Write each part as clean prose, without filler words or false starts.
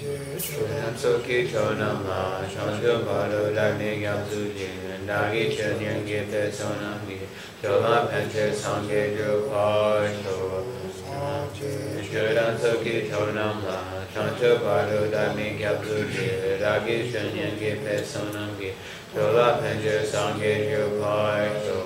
Chonam Soki Chonam La, Chanjo Bado Dagni Gyamsu Jin, Dagi Chunyan Gita Sonam Gi, Chola Penche Sange Jo Pasho. Chonam Soki Chonam La, Chanjo Bado Dagni Gyamsu Jin, Dagi Chunyan Gita Sonam Gi, Chola Penche Sange Jo Pasho.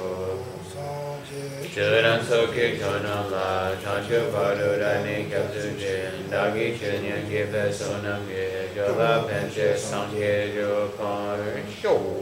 Chonam Soki Chonam La, Chanjo Bado Dagni Gyamsu Jin, Dagi Chunyan Gita Sonam Gi, Chola Penche Sange Jo Pasho.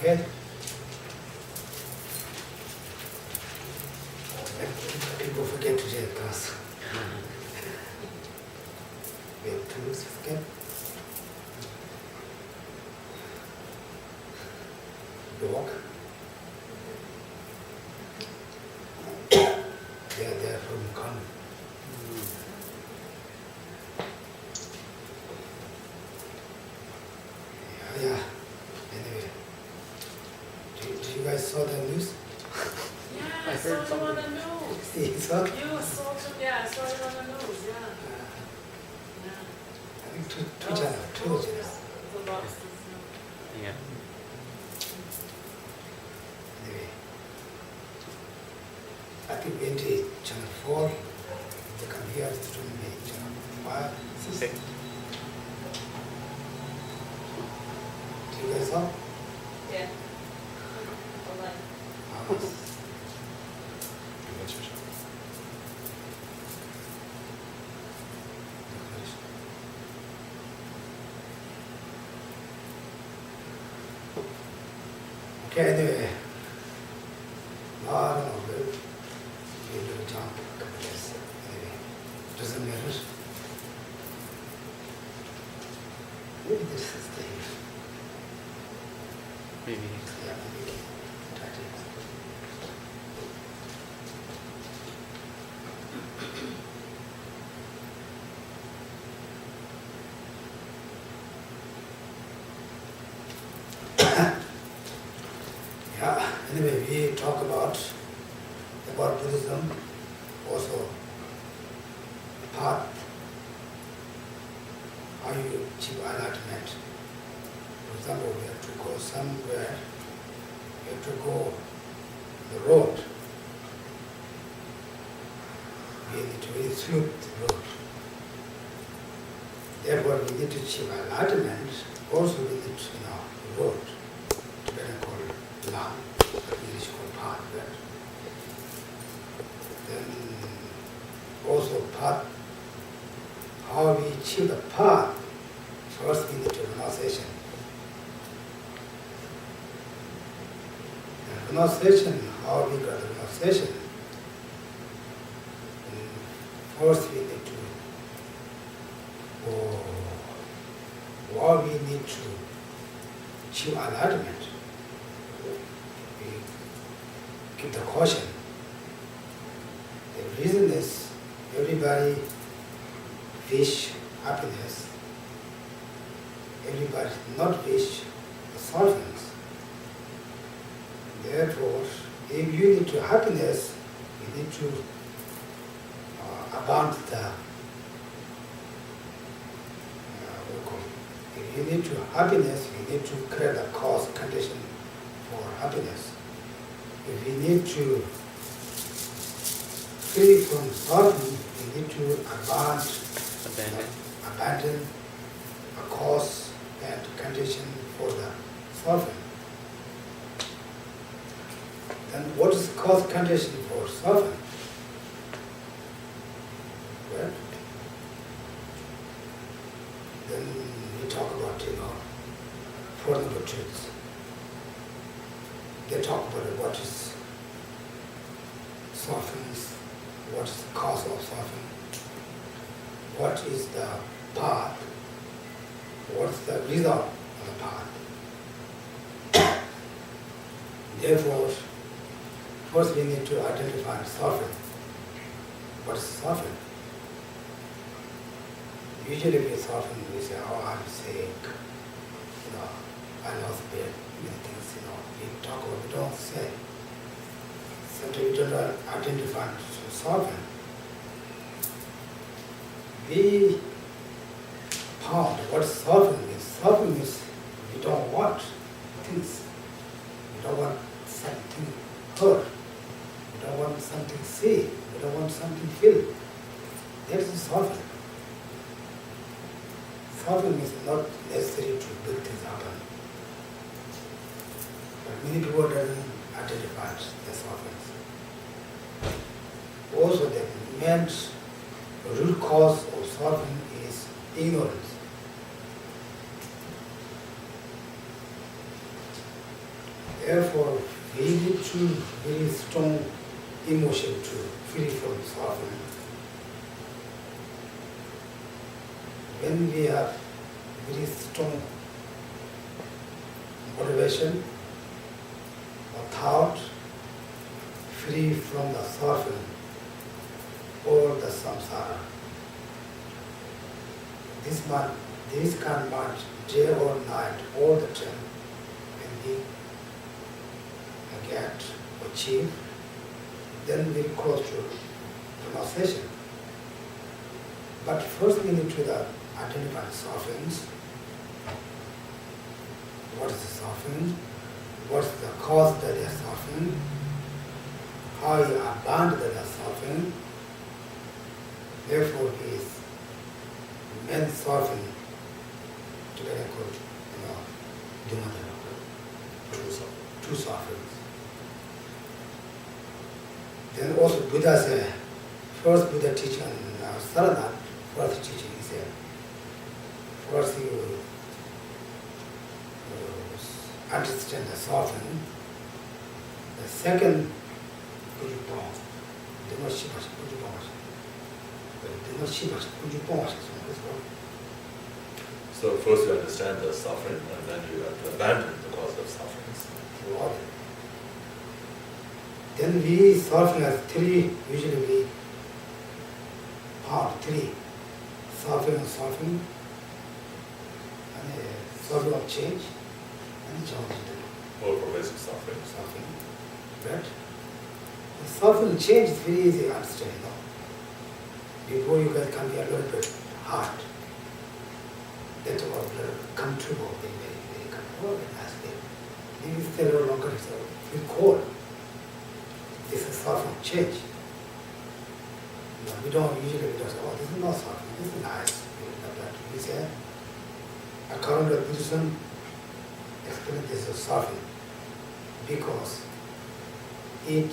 Okay. People forget to take class. We have tools, forget. Walk. They are there from Khan. Yeah. Anyway. Did you guys saw the news? Yeah, I saw it on the news. You saw? You saw it, yeah, I saw it on the news, yeah. Yeah. I think two channels. The boxes, Yeah. Anyway. I think NT channel 4, they come here to me, channel 5, 6. Do you guys saw? yeah. Okay, anyway. No, I don't know. We do a jump a couple of years. Anyway, doesn't matter. Maybe this is the Maybe. yeah, maybe. Try to. Yeah, anyway, we talk about Buddhism, also path, how you achieve enlightenment. For example, we have to go somewhere, we have to go the road. We need to really smooth the road. Therefore, we need to achieve enlightenment, also we need to know the road. Better called land, English called path. Right? Then also path, how we achieve the path, first we need to renunciation. And renunciation, how we got the renunciation? First we need to, what we need to achieve enlightenment. We give the caution. The reason is everybody wish happiness. Everybody not wish the sufferings. Therefore, if you need to happiness, you need to abandon the if you need to happiness, you need to create a cause condition for happiness. If you need to free from suffering, you need to abandon a cause and condition for the suffering. Then what is the cause condition for suffering? Well, when we talk about, Four Noble Truths, they talk about what is softens, what is the cause of suffering, what is the path, what is the result of the path. Therefore, first we need to identify suffering. What is suffering? Usually we suffer, we say, oh, I'm sick, I lost bed, many things, we talk about, we don't say. Sometimes we don't identify suffering. We found what suffering is. Suffering is we don't want things. We don't want something hurt. We don't want something see. We don't want something feel. That is suffering. Suffering is not necessary to big things happen. But many people doesn't identify the sufferings. Also the main root cause of suffering is ignorance. Therefore, we need to very strong emotion to free from suffering. When we have very strong motivation or thought, free from the suffering or the samsara. This can march day or night, all the time, when we get, achieve, then we close to renunciation. But first we need to identify the sufferings. What is the suffering? What is the cause that they are suffering? How you abandon that they are suffering? Therefore, is men suffering to get a good, two sufferings. Then also Buddha said, first Buddha teaching on Sarana, first teaching he said, first you understand the suffering. The second, so first you understand the suffering and then you have to abandon the cause of sufferings. Then we suffering as three, usually we part three. Suffering, and suffering of change, and change. All pervasive suffering. Suffering, right? The suffering change is very easy to understand, Before you guys can be a little bit hard. That was comfortable, very comfortable, and nice. Maybe it's a little longer, so feel cold. This is suffering change. We don't usually say, oh, this is not suffering, this is nice. We say, according to Buddhism, explain this is suffering because it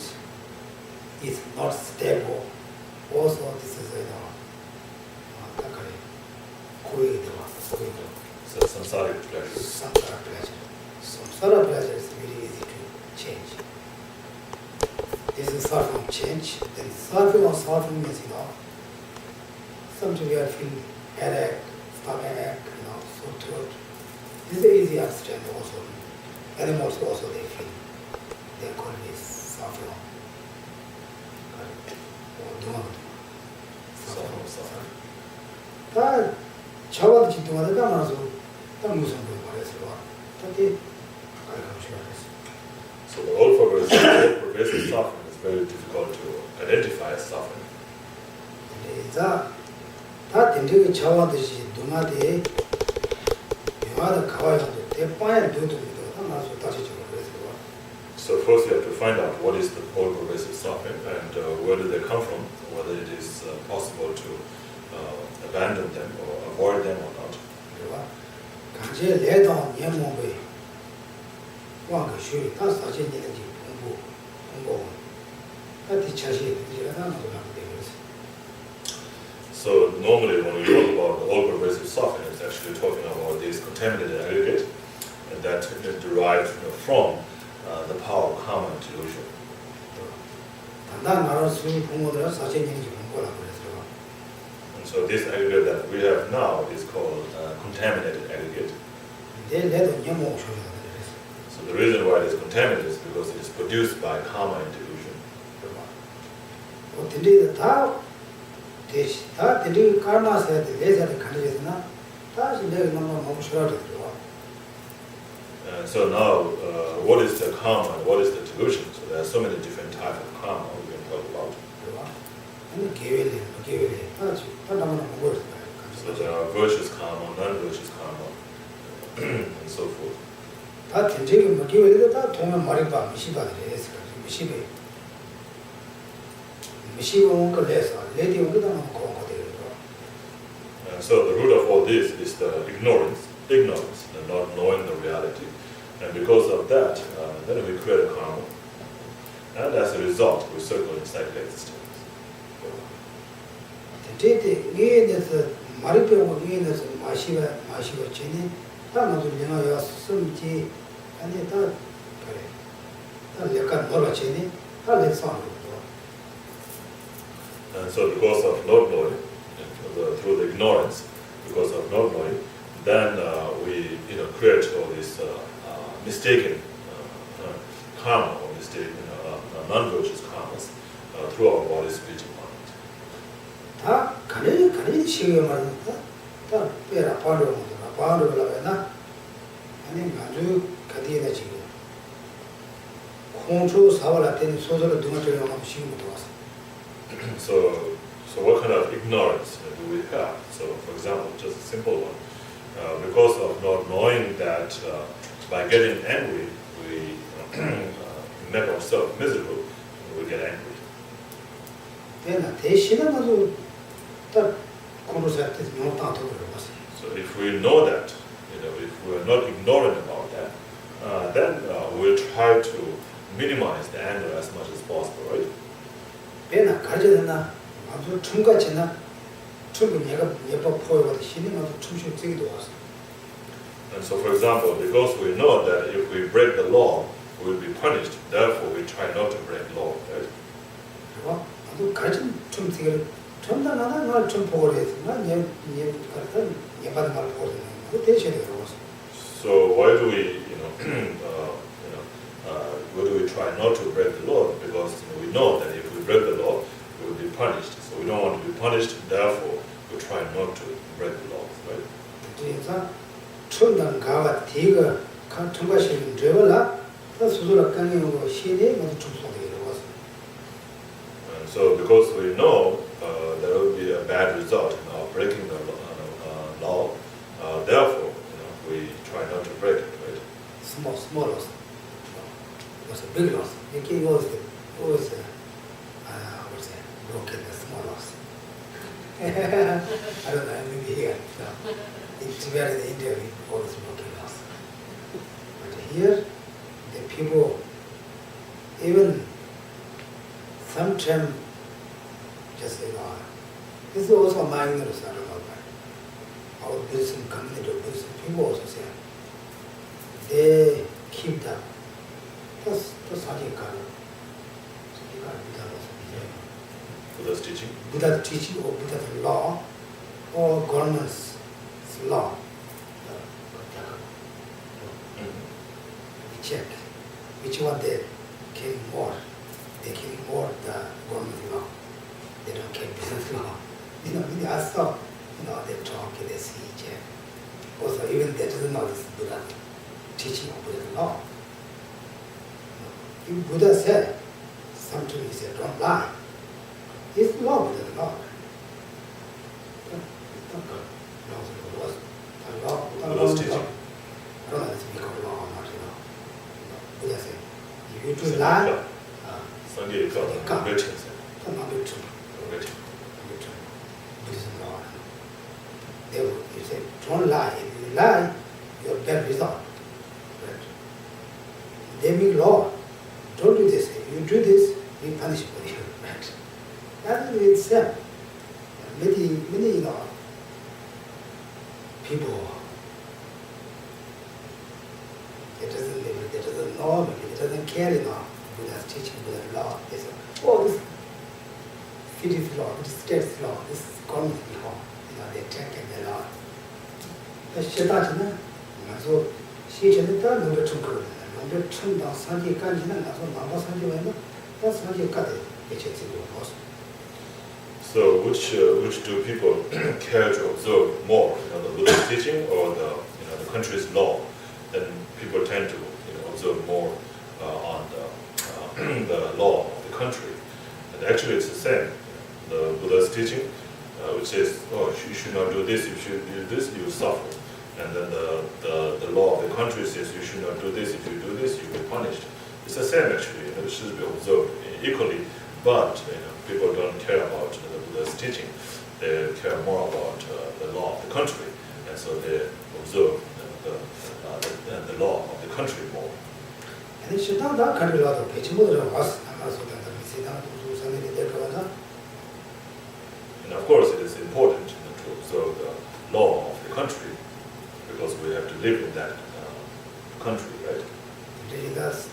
is not stable. Also, this is so samsaric pleasure. Samsara pleasure. Samsara pleasure is very easy to change. This is suffering change. Then suffering or suffering means, sometimes we are feeling headache, stomach ache, sore throat. This is easy to understand also. Animals also they feel. They call this suffering. Or duma. Suffering. 다 저와도 진동하다 가면서 딱 무슨 거 말했어. 딱히 So the all pervasive suffering is very difficult to identify as suffering. 자, 다 된적이 저와듯이 누나데 영화도 가와야도 대파에 도도도 하나서 다시 좀 그래서. So first you have to find out what is the all pervasive suffering and where do they come from, whether it is possible to abandon them or avoid them or not. 간제 내다 예몽배 왕의 쉬 다 사진 얘기 공부 어디 차시 이제 하나도 안 되겠어. So normally when we talk about all pervasive suffering, it's actually talking contaminated aggregate, and that is derived from the power of karma and delusion. 단단 나라 수행 공모들은 사실인지 공부라고 그랬어요. And so this aggregate that we have now is called contaminated aggregate. 내도 영모 소리가 그랬어. So the reason why it is contaminated is because it is produced by karma and delusion. 근데 다 들이 karma서야 돼. 내자를 가르쳐서나 다시 내가 너무 싫어하더라고. So now, what is the karma and what is the delusion? So there are so many different types of karma we can talk about. 아니 계획이 다 나만 먹을 So there are virtuous karma, non-virtuous karma, and so forth. 다 전쟁이 뭐 계획이 다 동면 말이봐 미시바들이 했을 거지. 미시베 온 걸 해서 레디 온 거다 놓고 온 거대요. So the root of all this is the ignorance, the not knowing the reality. And because of that, then we create a karma. And as a result, we circle in cyclic existence. 전쟁 위에 대해서 말이 배우고 위에 대해서 마시고 전에 다 모두 영어야 숨지 아니 다 그래. 다 약간 놀아 전에 다 렉선 And so because of not knowing, through the ignorance, because of not knowing, then we create all this mistaken karma or mistaken non-virtuous karmas through our body, speech, and mind. 다 가능히 시험을 다 빼라 바로라고 했나? 아니 아주 가디에다 지금 공초 사월할 때는 소설을 등한테로 하면 시험부터 왔어. So what kind of ignorance do we have? So for example, just a simple one. Because of not knowing that by getting angry, we make ourselves miserable, we get angry. 내가 대신에 가서 딱 공부할 때 너무 따뜻하고 그랬어. So if we know that, if we are not ignorant about that, then we'll try to minimize the anger as much as possible, right? 내가 가져졌나 아주 춤같이나 춤을 내가 예뻐 보여가지고 신이 아주 춤실 뛰기도 왔어. And so, for example, because we know that if we break the law, we will be punished. Therefore, we try not to break law, right? 그리고 아주 가진 춤 뛰기를 전다 나나 말춤 보고 그랬어. 난얘 가르쳐 얘 받은 말 보고 그랬어. 대신에 그러고서. So why do we, why do we try not to break the law? Because we know that if we break the law, we will be punished. So we don't want to be punished. Therefore, we try not to break the law, right? 그래서 춤단 가와 뒤가 춤가시는 저걸라 더 수술을 강행하고 신이 모두 춤속에 이루어서. So because we know there will be a bad result in our breaking the law, therefore, we try not to break it, right? Small loss. Was a big loss. The key was broken the small loss. I don't know, maybe here. No. It's where in India we always broken loss. But here, the people, even sometimes just this is also my ignorance, I don't know why. Our Buddhism community, Buddhism people also say, they keep that. That's how you got it. Buddha's teaching. Buddha's teaching or Buddha's law or government's law. We check which one they kill more. They kill more the government law. They don't kill business law. When I saw, they talk, they see, check. Also, even they doesn't know this Buddha teaching of Buddha's law. If Buddha said, something he said, don't lie. It's law, Buddha's law. Buddha's teaching. I don't know if it's because law or not, Buddha said, if you do lie, Buddhism law. He said, don't lie. If you lie, you have bad result. Right? They make law. Don't do this. If you do this, we punish you. Right? That is itself. Many people it doesn't live with it, doesn't know it doesn't care enough. Buddha's teaching, Buddha's law. They say, oh, this city's law, this state's law, this government's law. They take it a lot. That's Shitachana. So, she said, that no better good. No better down Sanji Kanjina, that's what Mama Sanji went. That's how you cut it. So, which do people care to observe more? The Buddhist teaching or the country's law? Then people tend to observe more on the law of the country. And actually, it's the same. The Buddha's teaching, which says, "Oh, you should not do this. If you do this, you will suffer." And then the law of the country says, "You should not do this. If you do this, you will be punished." It's the same actually. It should be observed equally. But people don't care about the Buddha's teaching. They care more about the law of the country, and so they observe the law of the country more. And it should not country law of And of course, it is important to observe the law of the country because we have to live in that country, right? It does.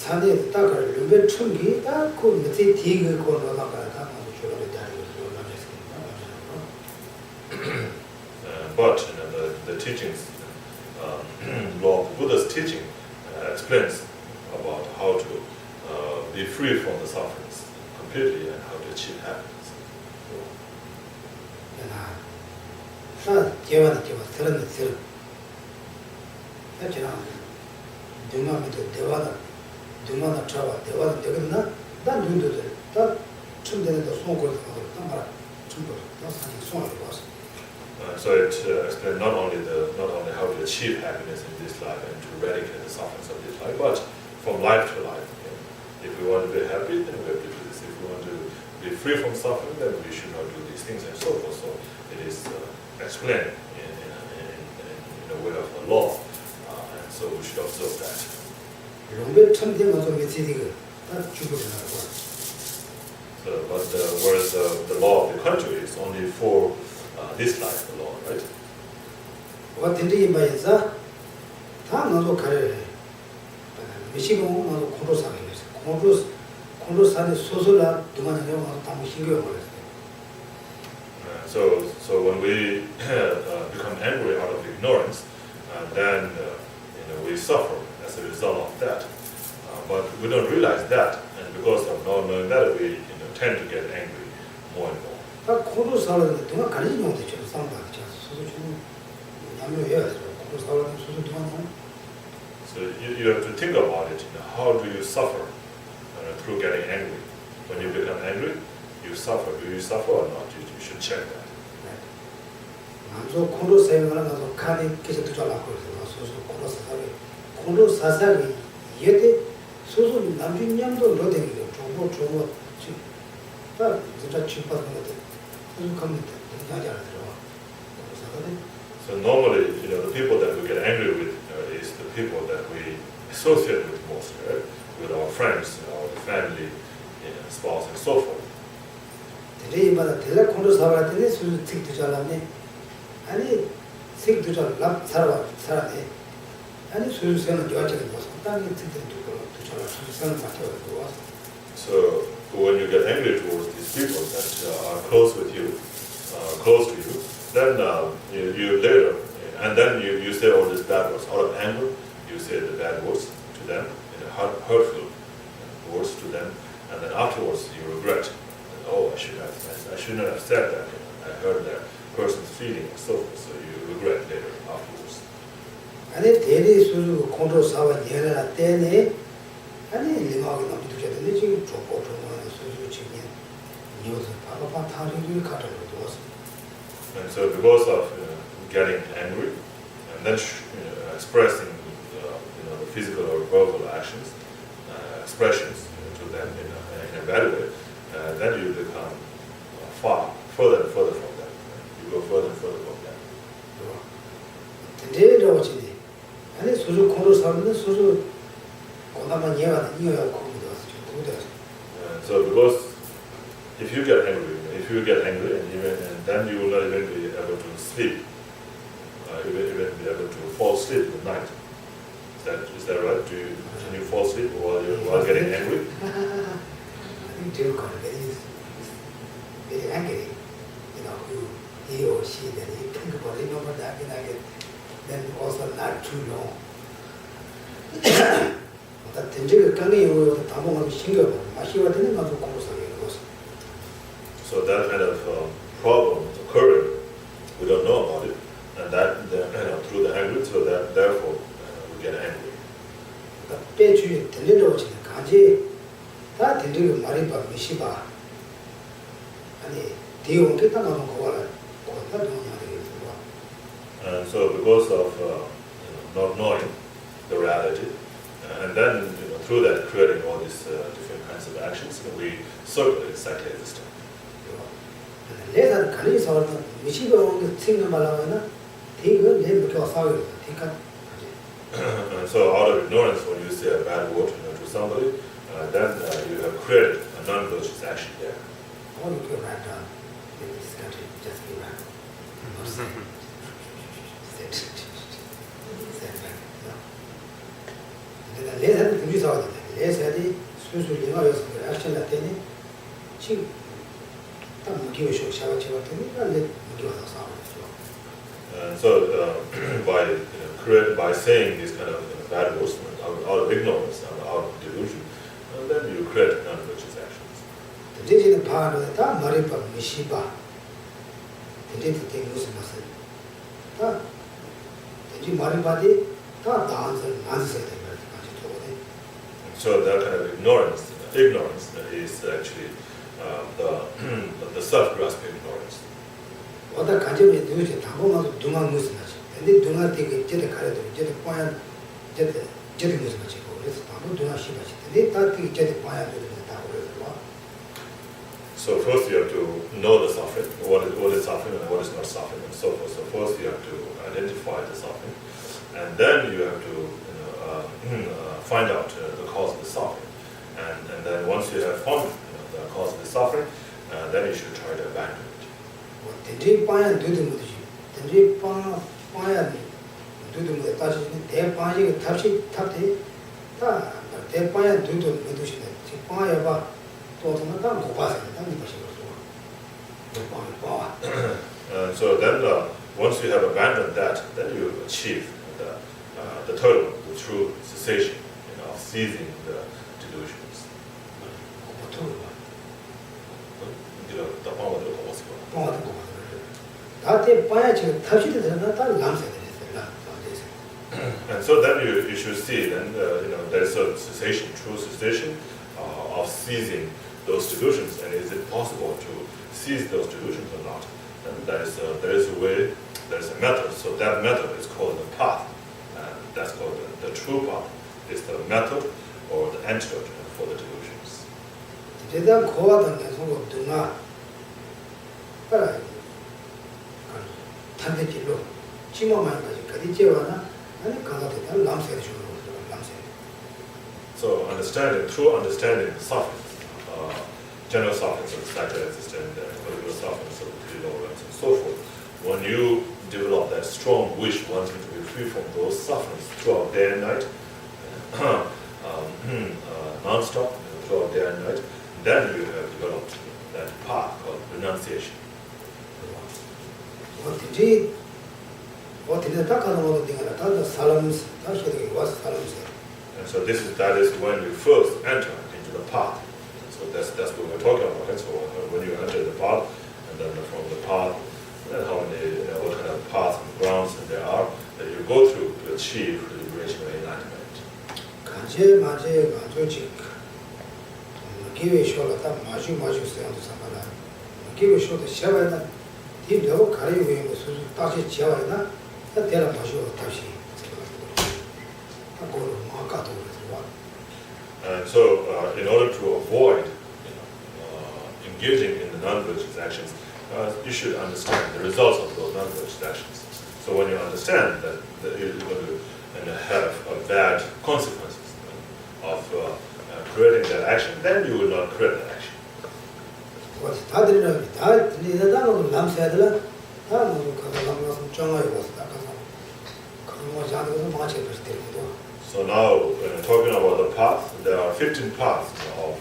산에 딱을 루베 충기 딱그 밑에 뒤에 거 나가다가 저를 But the teachings, law of Buddha's teaching explains about how to be free from the sufferings completely and how to achieve happiness. 나 개와는 들었는 들어. 그렇잖아. 등하면도 대화는 등하나 잡아 대화는 되겠나? 난 눈도들 다 춤되는데 손을 걸고 딱 말아. 춤도 다 사진 손을 봤어. So it explains not only how to achieve happiness in this life and to eradicate the sufferings of this life, but from life to life. If we want to be happy, then we have to do this. If we want to be free from suffering, then we should not do these things and so forth. So it is explained in a way of the law, and so we should observe that. 롱벨 춤되면 좀 밑에디가 딱 죽어버리고. So, but whereas the law of the country is only for this life, the law, right? 어떤데 이마에서 다 너도 가래. 미시고 너도 고로사게 됐어. 고로사는 소소라 동안에 와서 다 신경 걸렸어. So when we become angry out of ignorance, then we suffer as a result of that. But we don't realize that, and because of not knowing that, we tend to get angry more and more. 다 고로사는 동안 가리지 못했죠. 상관이죠. 소소 좀 양료해야죠. 고로사는 소소 동안. So you have to think about it. How do you suffer through getting angry? When you become angry, you suffer. Do you suffer or not? You should check that. 저 고로사에 가서 가리 계속 들어가고 그래서 소소 고로사사기 이해돼 소소 남중량도 로댕이고 조모 딱 진짜 집받는 것 같아. 소소 갑니다. 되게 잘 들어와. So normally, the people that we get angry with is the people that we associate with most, right? With our friends, our family, spouse, and so forth. 대리마다 대략 고로사가 되네 소소 특도 잘하네. 아니 색도 잘 살아네. 아니 소유세는 여자는 뭐 상당히 특별히 또 소유세는 맡겨가지고. So when you get angry towards these people that are close to you, then you later, and then you say all these bad words out of anger. You say the bad words to them, hurtful words to them, and then afterwards you regret. Oh, I should not have said that. I hurt that person's feeling and so forth. So you regret later afterwards. 아니 대리 수주 고로사와 예나 때네. 아니 리마하게 남도 되는데 지금 조보조보는 수주 지금 이어서 바바바 타리를 가져도 왔어. And so because of getting angry and then expressing the physical or verbal actions, expressions to them in a bad way, then you become further and further from that. You go further and further from that. 대리라고 지니. 아니 수주 고로사는 수주 고나만 이해가 거기도 왔어. 거기도 왔어. So because if you get angry and then you will not even be able to sleep, even be able to fall asleep at night. Is that right? Can you fall asleep while getting angry? I think difficult. Very angry. Who he or she, then he think about it, but that then also not too long. That so that kind of problem occurring, we don't know about it, and that through the anger, so that therefore we get angry. And so because of not knowing the reality, and then through that creating all these different kinds of actions, we circle exactly at this time. And so out of ignorance, when you say a bad word to somebody, then you have created a non-virtuous action there. All you can write down in this country, just be right. And so by saying these kind of bad words out of ignorance and out of delusion, then you create non-virtuous actions. So that kind of ignorance is actually the self-grasping ignorance. So first you have to know the suffering, what is suffering and what is not suffering, and so forth. So first you have to identify the suffering, and then you have to find out the cause of the suffering. And then once you have found the cause of the suffering, then you should try to abandon it. So then once you have abandoned that, then you achieve the third one, the true cessation, of ceasing the delusions. And so then you should see, then there's a cessation, true cessation of seizing those delusions, and is it possible to seize those delusions or not? And there is a way, there's a method. So that method is called the path, and that's called the true path. Is the method or the antidote for the delusions. So true understanding suffering, general suffering of the psychic existence, political suffering of the ignorance, and so forth. When you develop that strong wish wanting to be free from those sufferings throughout day and night, non-stop, throughout day and night, then you have developed that path called renunciation. And so that is when you first enter into the path. So that's what we're talking about. And so when you enter the path, and then from the path, and how many, what kind of paths and grounds there are that you go through to achieve the liberation of enlightenment. And so, in order to avoid engaging in the non-virtuous actions, you should understand the results of those non-virtuous actions. So when you understand that you're going to have bad consequences of creating that action, then you will not create that action. So now, talking about the path, there are 15 paths of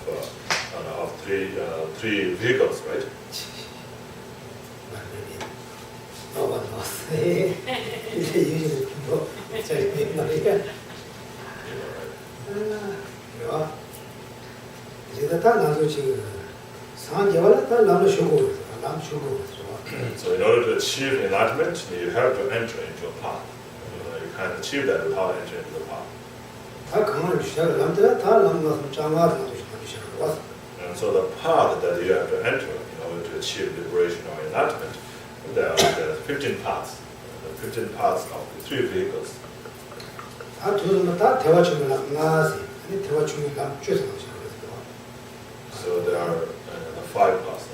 three vehicles, right? No one knows. Usually people say, yeah. So in order to achieve enlightenment, you have to enter into a path. You can't achieve that without entering into the path. And so the path that you have to enter in order to achieve liberation or enlightenment, there are 15 paths. The 15 paths of the three vehicles. So there are 5 paths.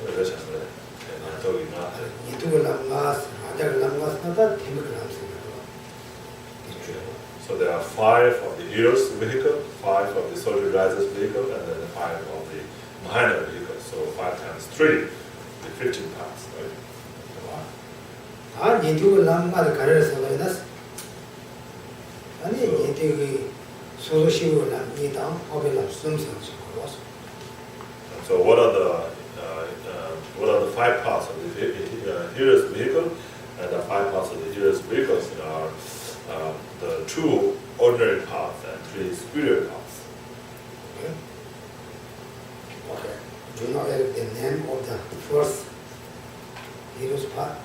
So there are 5 of the hero's vehicle, 5 of the soldier riser's vehicle, and then 5 of the Mahayana vehicle. So 5 times 3, the 15 paths, right? So what are the 5 parts of the hero's vehicle? And the 5 parts of the hero's vehicles are the 2 ordinary paths and 3 superior paths. Okay. Okay. Do you know the name of the first hero's path?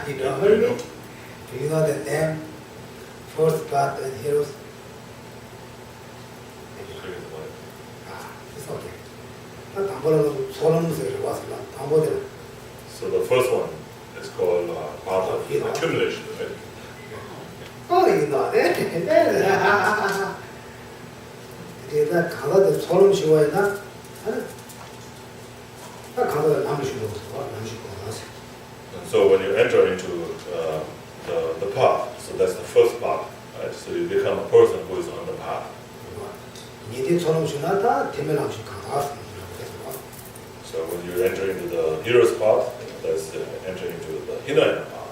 You don't heard me? Do you know the name, first path and heroes? It's okay. So the first one is called path of accumulation, right? Oh, you know that. 내가 가가지고 소름 쉬워야나. 나 가가지고 남을 쉬고 나서. So when you enter into the path, so that's the first path, right? So you become a person who is on the path. 니들 소름 쉬나다 되면 안 쉬고 가서. So when you enter into the hero's path, that's entering into the Hinayana path.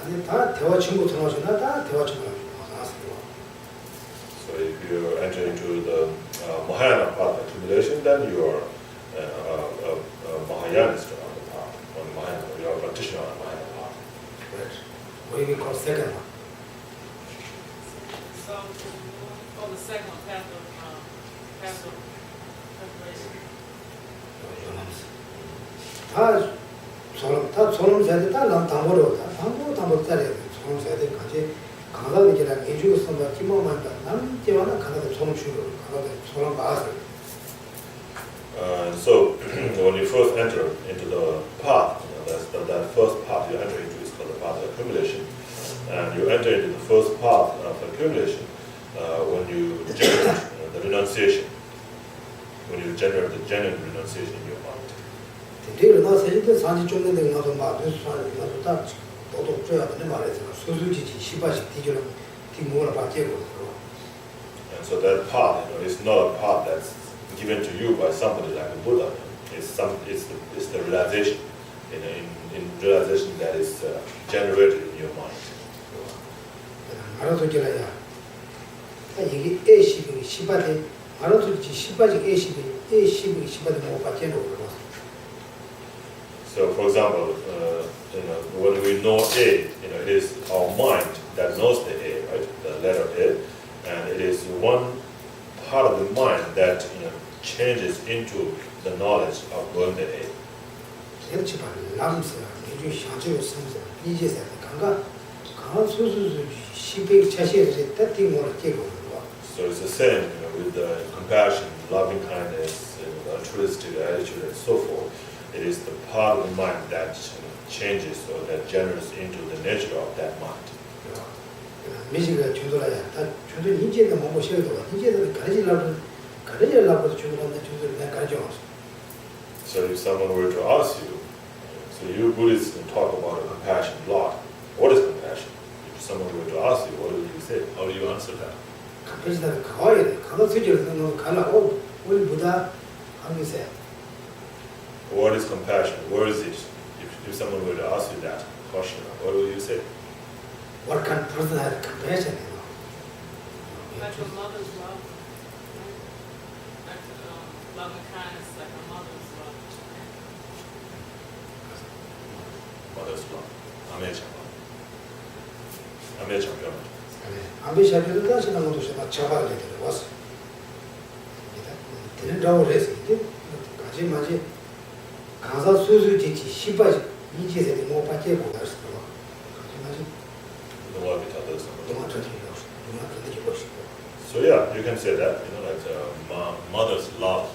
아니 다 대화 친구 소름 쉬나 다 대화 친구 가서. So if you enter into the Mahayana path accumulation, then you are a Mahayanist on the path, on Mahayana. You are a practitioner on the Mahayana path. Right. What do we call second one? So, for the second one, path of preparation. 다 소름 세대 다 담보로 짜리 소름 세대 같이 가가지고 이제 해주고 선다 기모만 남지와는 가가지고 소름 쉬고 가가지고 소름 봐서. So when you first enter into the path, that first path you enter into is called the path of accumulation, and you enter into the first path of accumulation when you generate the renunciation, when you generate the genuine renunciation in your mind. 뒤로 나서 이제 산지 쫓는 데 가서 맞을 수 있는 것도 다 도둑 줘야 되는 말이죠. 수수지지 시바식 뒤로 뒤모를 받게고. And so that path, is not a path that's given to you by somebody like a Buddha. It's the realization, in realization that is generated in your mind. 알아서 지라야. 이게 A10이 시바데 알아서 시바직 A10이 시바데 못 받게고. So, for example, when we know A, it is our mind that knows the A, right? The letter A, and it is one part of the mind that changes into the knowledge of knowing the A. 그렇지 봐. 남서 이제 샤지로 선서 이제서 강가 수수수 시백 차시에서 때티 뭘 깨고. So it's the same, with the compassion, loving kindness, altruistic attitude, and so forth. It is the part of the mind that changes or that generates into the nature of that mind. 미지가 주도라야. 다 주도 인제도 못 보셔도 인제도 가르치려고 주도한다 주도 내가 가르쳐. So if someone were to ask you, so you Buddhists talk about compassion a lot. What is compassion? If someone were to ask you, what would you say? How do you answer that? compassion 가와야 돼. 가서 수지를 가라고 우리 부다 하면서. What is compassion? Where is it? if someone were to ask you that question, what would you say? What kind of person has compassion, Like a mother's love. Like loving kindness, like a mother's love. Mother's love. 아메이션 변화. 아비샤비를 다시는 것도 좀 잡아야 되는 왔어. 되는 다고 그래서 이제 마지 가사 수수 지치 시바지 이제에 뭐 받게 못 할수 있어. 마지 너와 비슷하다. 너무 저기로 So yeah, you can say that, like mother's love,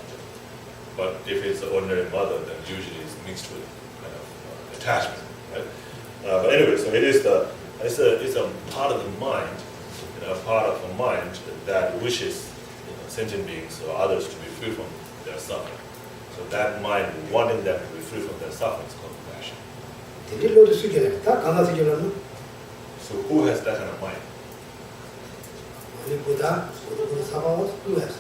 but if it's an ordinary mother, then usually it's mixed with kind of attachment, right? But anyway, so it's a part of the mind, part of a mind that wishes sentient beings or others to be free from their suffering. So that mind wanting them to be free from their suffering is called compassion. So who has that kind of mind? Buddha, Bodhisattva, who has?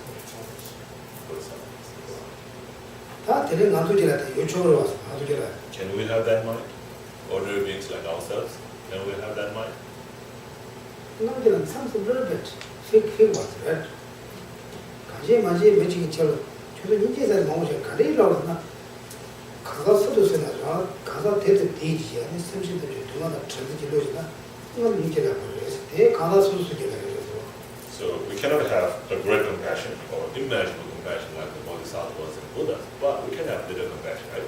Can we have that mind? Ordinary beings like ourselves, can we have that mind? No, something a little bit fake was, right? Kaji making each other. You need that motion, Kari Lord, Kaza Sudusana, Kaza Ted Diji, and essentially that you do not transit. You need to have a Kaza Susu. So we cannot have a great compassion or immeasurable compassion like the Bodhisattvas and Buddhas, but we can have little compassion, right?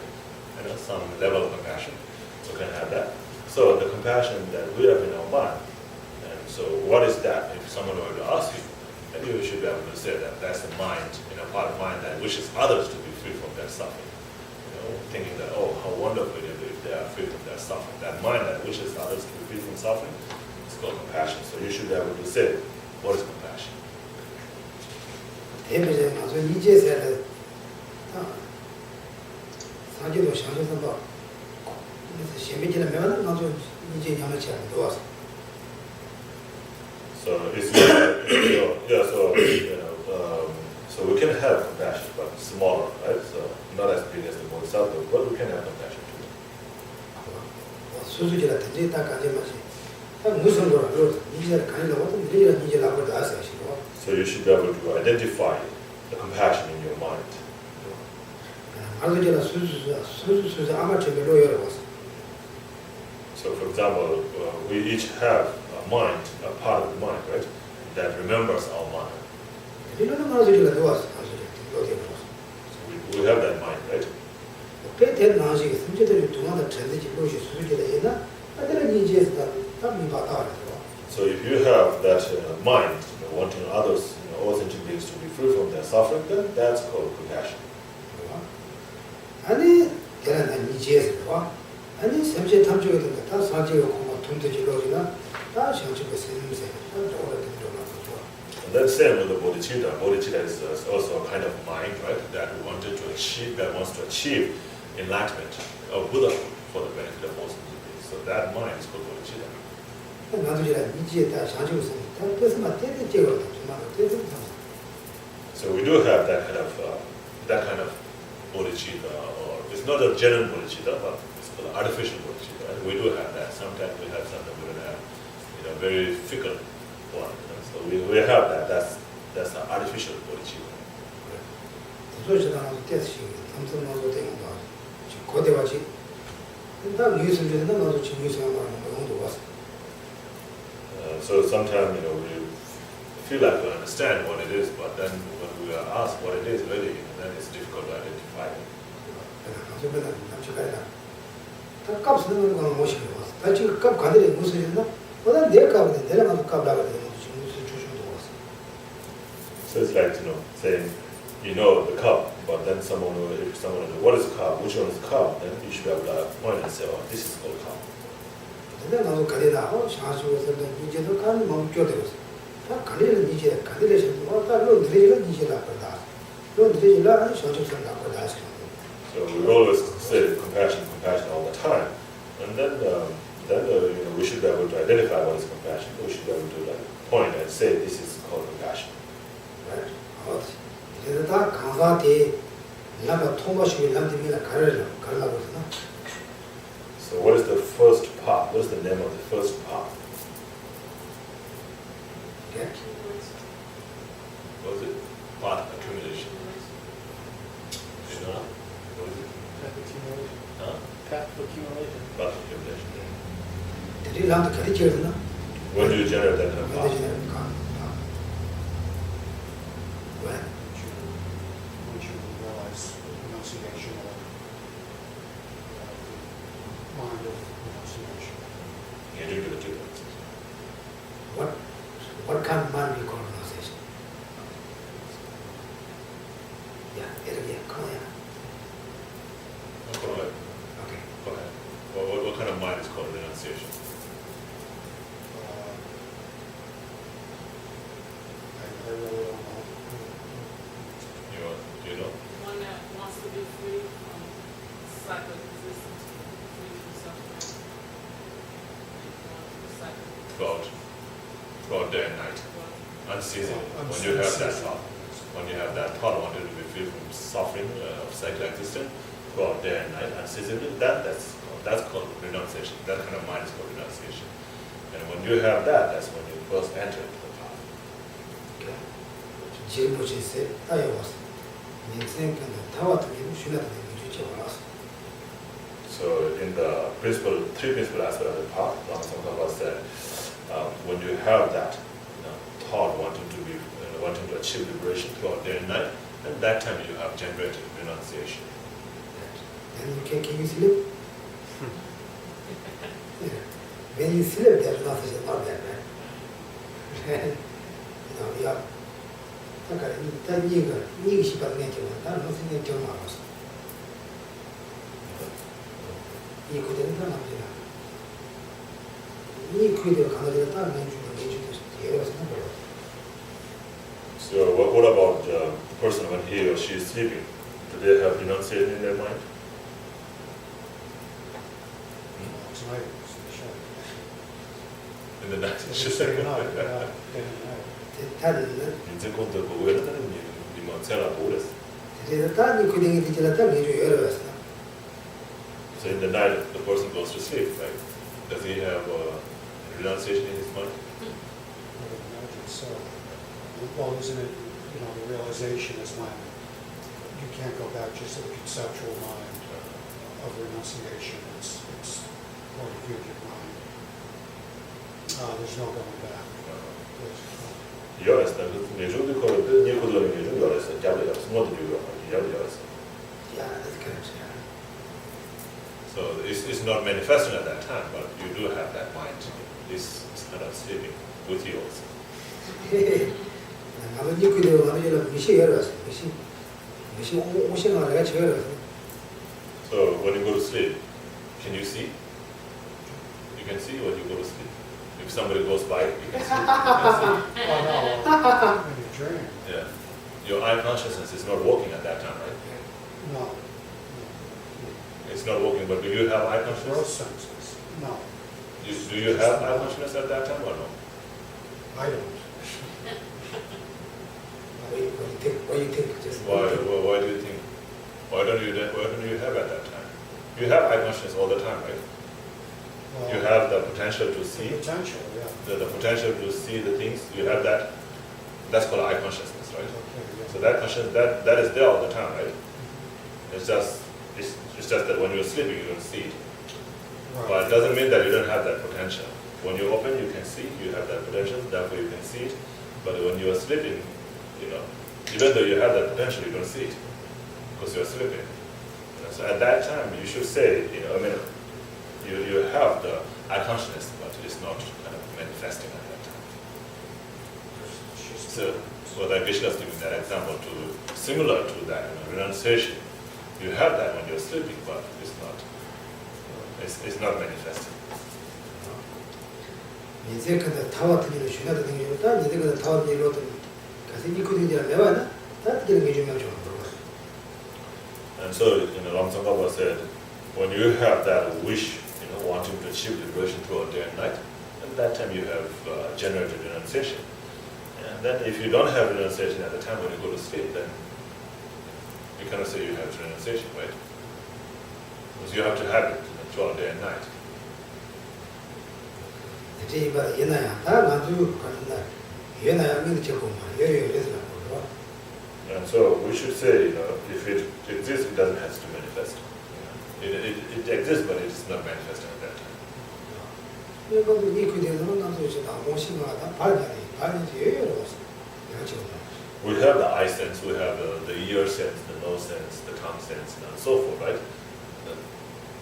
Some level of compassion, so we can have that. So the compassion that we have in our mind, and so what is that? If someone were to ask you, then you should be able to say that that's the mind, part of mind that wishes others to be free from their suffering. Thinking that, oh, how wonderful it is if they are free from their suffering. That mind that wishes others to be free from suffering is called compassion. So you should be able to say, what is compassion? So it's so we can have compassion, but smaller, right? So not as big as the Bodhisattva, but we can have compassion too. So you should be able to identify the compassion in your mind. So for example, we each have a mind, a part of the mind, right, that remembers our mind. So we have that mind, right? So if you have that mind, wanting others, all sentient beings to be free from their suffering, then that's called compassion. And that's same with the bodhicitta. Bodhicitta is also a kind of mind, right, that wanted to achieve, that wants to achieve enlightenment of Buddha for the benefit of all sentient beings. So that mind is called bodhicitta. So we do have that kind of bodhicitta, or it's not a genuine bodhicitta, but it's called artificial bodhicitta. Right? We do have that. Sometimes we have something we don't have, very fickle one. So we have that. That's an artificial bodhicitta. So sometimes we feel like we understand what it is, but then when we are asked what it is really, then it's difficult to identify it. So it's like saying the cup, but then if someone asks, what is a cup? Which one is a cup? Then you should be able to point and say, oh, this is called cup. So we always say compassion all the time, and then we should be able to identify what is compassion. We should be able to point and say this is called compassion. Right. So what is the first path? What is the name of the first path? Okay? What is it? Path accumulation. You know? What is it? Path accumulation. Huh? Path accumulation. Path accumulation. 대리랑도 가르쳐야 되나? When do you generate that kind of When path? did you never come? When? Once you realize renunciation or the mind of renunciation. You do the two things. What kind of mind do you call renunciation? Yeah, come on, yeah. Go ahead. Okay. Go ahead. What kind of mind is called renunciation? I really don't know. You know? One that wants to be free from cycle of existence, free from suffering. Throughout day and night. Unceasingly. When you have that thought. When you have that thought, wanting to be free from suffering of cycle existence, throughout day and night, unceasingly, that's called renunciation. That kind of mind is called renunciation. And when you have that, that's when you first enter into the path. Okay. Jinpoche said, I was in So in the three principal aspects of the path, Lama Tsongkhapa said, when you have that thought wanting to achieve liberation throughout day and night, at that time you have generated renunciation. And can you sleep? Yeah. When you sleep, there's nothing about that, right? Yeah. That you should have nature, that nothing in your mouth. You couldn't run up there. You could have come to the time and you was number. So what about the person when he or she is sleeping? Do they have renunciation in their mind? Tonight, In the night? it's just saying no, day and night. 인생 콘도 그거에 따른 리먼 세라고 그랬어. So in the night, the person goes to sleep, right? Does he have renunciation in his mind? I would imagine so. Well, isn't it, the realization is when you can't go back just to the conceptual mind of renunciation. It's part of your mind. There's no going back. Yarasa, nejudi ko nikodo nejudi yarasa, jabli yarasa, modu yarasa. Yeah, that's correct. So it's not manifesting at that time, but you do have that mind. It's kind of sleeping with you also. So when you go to sleep, can you see? You can see when you go to sleep. If somebody goes by, you can see. Oh, no. When you dream. Yeah. Your eye consciousness is not working at that time, right? No. It's not working, but do you have eye Gross consciousness? senses. No. Do you have eye consciousness at that time or no? I don't. What do you think? Just Why do you think? Why don't you have at that time? You have eye consciousness all the time, right? Well, You have the potential to see, potential, yeah. the potential to see the things. You have that. That's called eye consciousness, right? Okay, yeah. So that consciousness, that is there all the time, right? It's just that when you're sleeping, you don't see it. Right. But it doesn't mean that you don't have that potential. When you open, you can see, you have that potential, therefore you can see it. But when you are sleeping, even though you have that potential, you don't see it because you're sleeping. So at that time, you should say, you have the eye consciousness, but it's not kind of manifesting at that time. So that Geshe is giving that example similar to that renunciation. You have that when you're sleeping, but it's not manifesting. And so, Lama Tsongkhapa said, when you have that wish, wanting to achieve liberation throughout day and night, at that time you have generated renunciation. And then if you don't have renunciation at the time when you go to sleep, then you cannot say you have renunciation, right? Because you have to have it throughout day and night. And so we should say, if it exists, it doesn't have to manifest. It exists, but it is not manifesting at that time. We have the eye sense, we have the ear sense, the nose sense, the tongue sense, and so forth, right?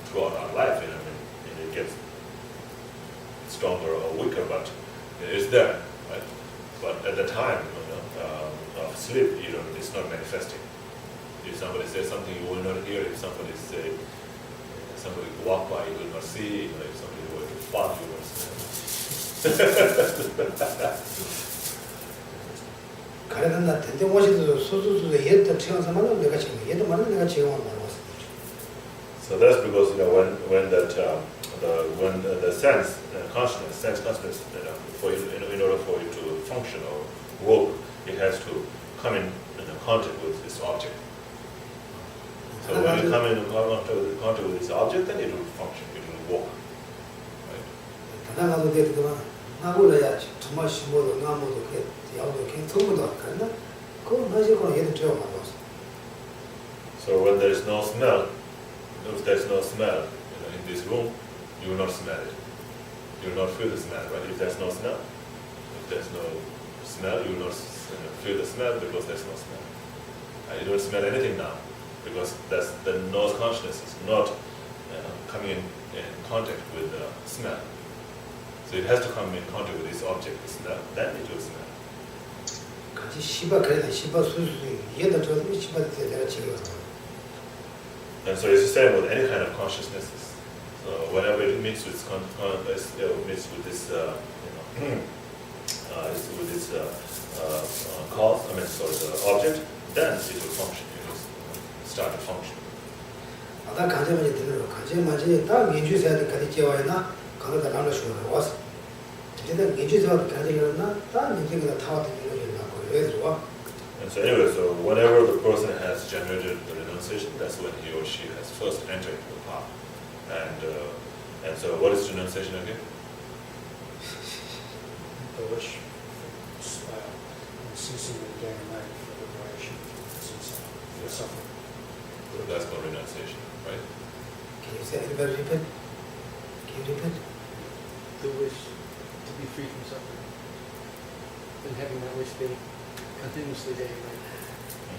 Throughout our life, it gets stronger or weaker, but it's there, right? But at the time of sleep, it's not manifesting. If somebody says something, you will not hear. If somebody walk by, you will not see. If somebody were to fart, you will not smell. So that's because when the sense consciousness, in order for you to function or work, it has to come in contact with this object. So when you come in contact with this object, then it will function, it will work. Right? So when there is no smell, if there is no smell in this room, you will not smell it. You will not feel the smell, right? If there's no smell, you will not feel the smell because there's no smell. You don't smell anything now because the nose consciousness is not coming in contact with the smell. So it has to come in contact with this object, the smell, then it will smell. And so it's the same with any kind of consciousnesses. So whenever it meets with this the object, then it will function. It will start to function. And so anyway, so whenever the person has generated the renunciation, that's when he or she has first entered the path. And so what is renunciation again? The wish ceasing in day and night for liberation, for suffering. So that's called renunciation, right? Can you say anybody repeat? Can you repeat? The wish to be free from suffering. And having that wish be continuously day and night.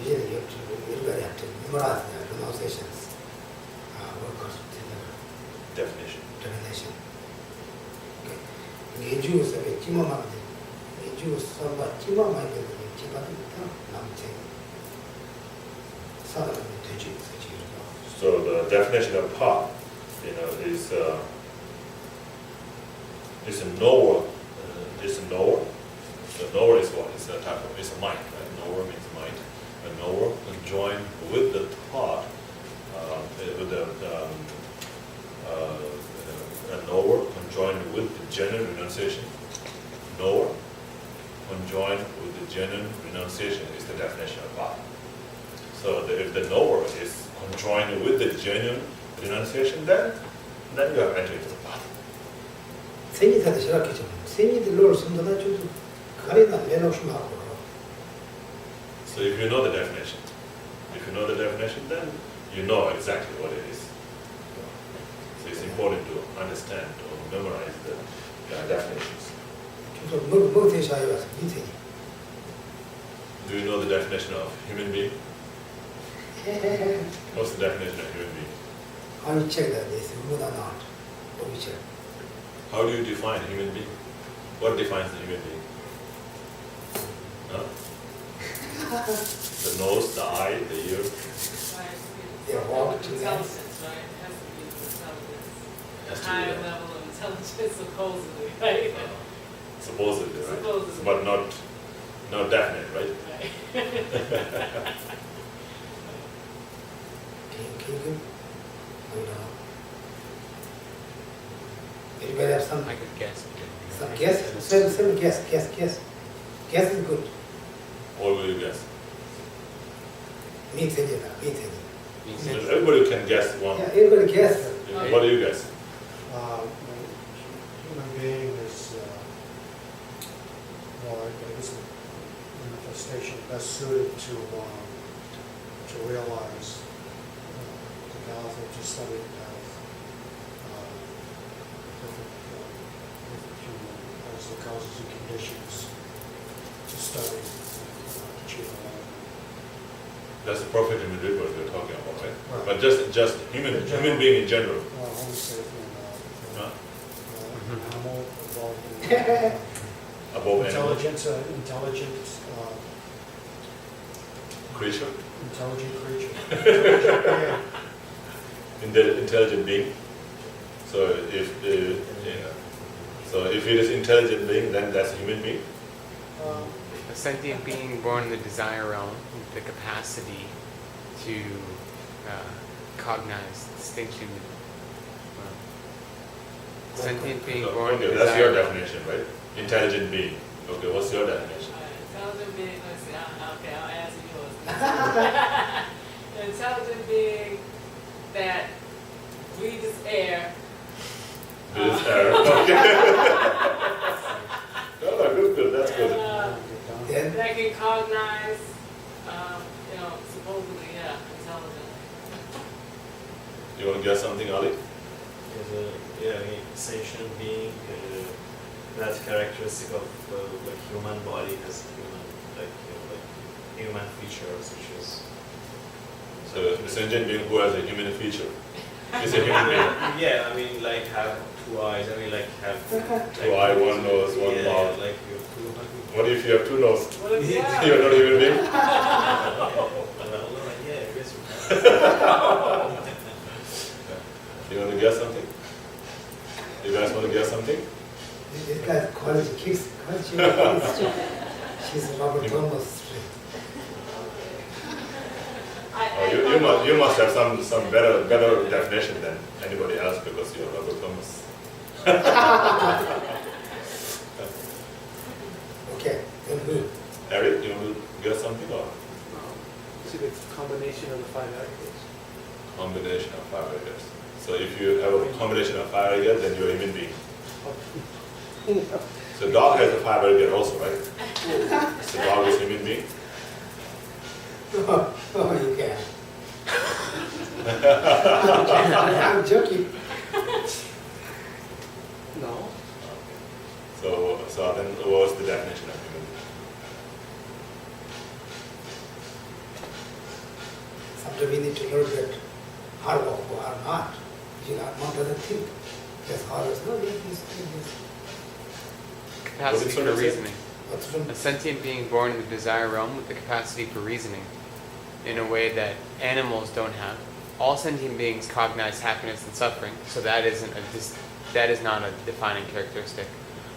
Usually everybody have to memorize the renunciations. Definition. Definition. Ngeju sabe chima magde. Ngeju samba chima magde. Chima dita namche. Sada teji teji. So the definition of path, is a knower. Is a knower. So knower is what? It's a type of. It's a mind, right? Knower means mind. A knower conjoined with the thought, a knower conjoined with the genuine renunciation. Knower conjoined with the genuine renunciation is the definition of path. So if the knower is conjoined with the genuine renunciation, then you have entered into the path. 생이다도 시작했죠. 생이들 로를 숨도다 주도 가리나 내놓으시면 하고. So if you know the definition, then you know exactly what it is. So it's important to understand or memorize the definitions. Do you know the definition of human being? What's the definition of human being? How you check that this would or not? What we check? How do you define human being? What defines the human being? Huh? The nose, the eye, the ear. Yeah, walk to Intelligence, right? It has to be intelligence. Has to be Higher that. level of intelligence, supposedly, right? Supposedly, right? Supposedly. But not definite, right? Right. Can you go? Anybody have some? I could guess. Some guess? Some guess. Guess is good. What will you guess? Me tell you. So everybody can guess one. Yeah, everybody guess. Oh, What do you guys? Human being is, well, I guess a manifestation best suited to realize the path or to study the path. Different human as the causes and conditions to study and achieve enlightenment. That's the perfect individual we're talking about, right? Right. But just human being in general. Holy sapien, Huh? animal involved in Above animal intelligent creature, intelligent creature. intelligent being. So if if it is intelligent being, then that's a human being. A sentient being born in the desire realm with the capacity to cognize distinction. Sentient being born in the Okay, desire that's your realm. definition, right? Intelligent being. Okay, what's your definition? Intelligent being, let's see, okay, I'll answer yours. An intelligent being that breathes air. This air. Okay. Oh, good, that's good. Then, That can cognize, supposedly, intelligent. You want to guess something, Ali? Sentient being, that characteristic of human body has human features, which is So a sentient being who has a human feature is a human being. yeah, I mean have 2 eyes. I mean have 2 eyes, 1 nose, 1 yeah, mouth. like you have 200. What if you have 2 noses? What is that? You're not a human being? I guess you can. You want to guess something? You guys want to guess something? this guy college kicks, she's Robert Thomas. You must have some better definition than anybody else because you're Robert Thomas. Okay, then who? Eric, you want to guess something or See the combination of the 5 articles. combination of 5 ideas? So if you have a combination of 5 ideas, then you're a human being. So dog has a 5 idea also, right? So dog is a human being. Oh, you can. I'm joking. No. So then what's the definition of human being? Sometimes we need to learn that how or not. Not doesn't think. Just how is no, this. Capacity for reasoning. What's from A sentient being born in the desire realm with the capacity for reasoning in a way that animals don't have. All sentient beings cognize happiness and suffering, so that is not a defining characteristic.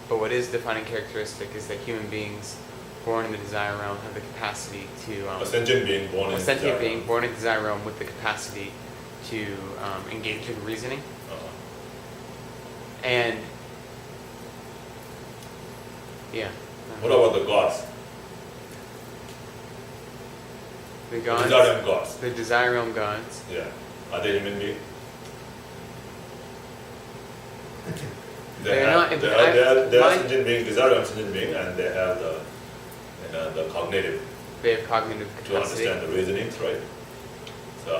But what is defining characteristic is that human beings born in the desire realm have the capacity to A sentient being born in a sentient desire. being born in the desire realm with the capacity to engage in reasoning. And yeah. What about the gods? The gods? Desire gods. The desire realm gods. Yeah. Are they human beings? They're not- They are my- sentient being, desire realm sentient being, and they have the cognitive They have cognitive to capacity. understand the reasonings, right? So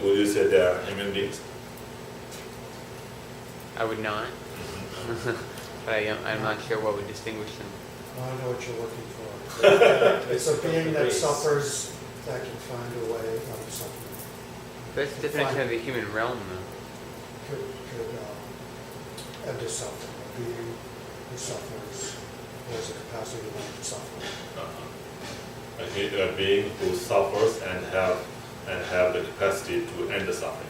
would you say they are human beings? I would not. But I'm not sure what would distinguish them. I know what you're looking for. It's a being that suffers, that can find a way out of suffering. That's the definition of the human realm, though. Could end the suffering. A being who suffers, who has a capacity to end suffering. A being who suffers and have the capacity to end the suffering.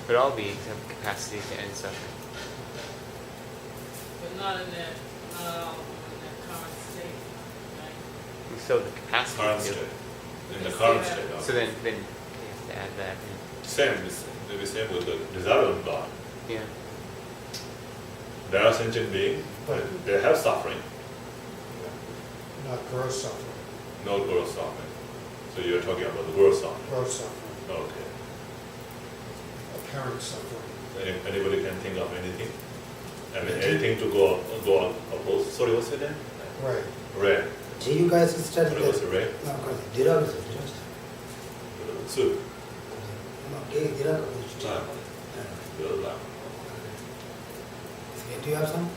But all beings have the capacity to end suffering. But not all of them in that current state, right? We still have the capacity Current to do state. it. In the current state. So then you have to add that in. Same with the desire of God. Yeah. They are sentient beings, but they have suffering, Not gross suffering, no gross suffering. So you're talking about the gross suffering. gross suffering. Okay. apparent suffering. Anybody can think of anything? I mean, anything to go oppose. Sorry, what's your name? Right. Ray. Do you guys study What was that? the Ray? No, because Dira is Su. Dira. Ah. Do you have some?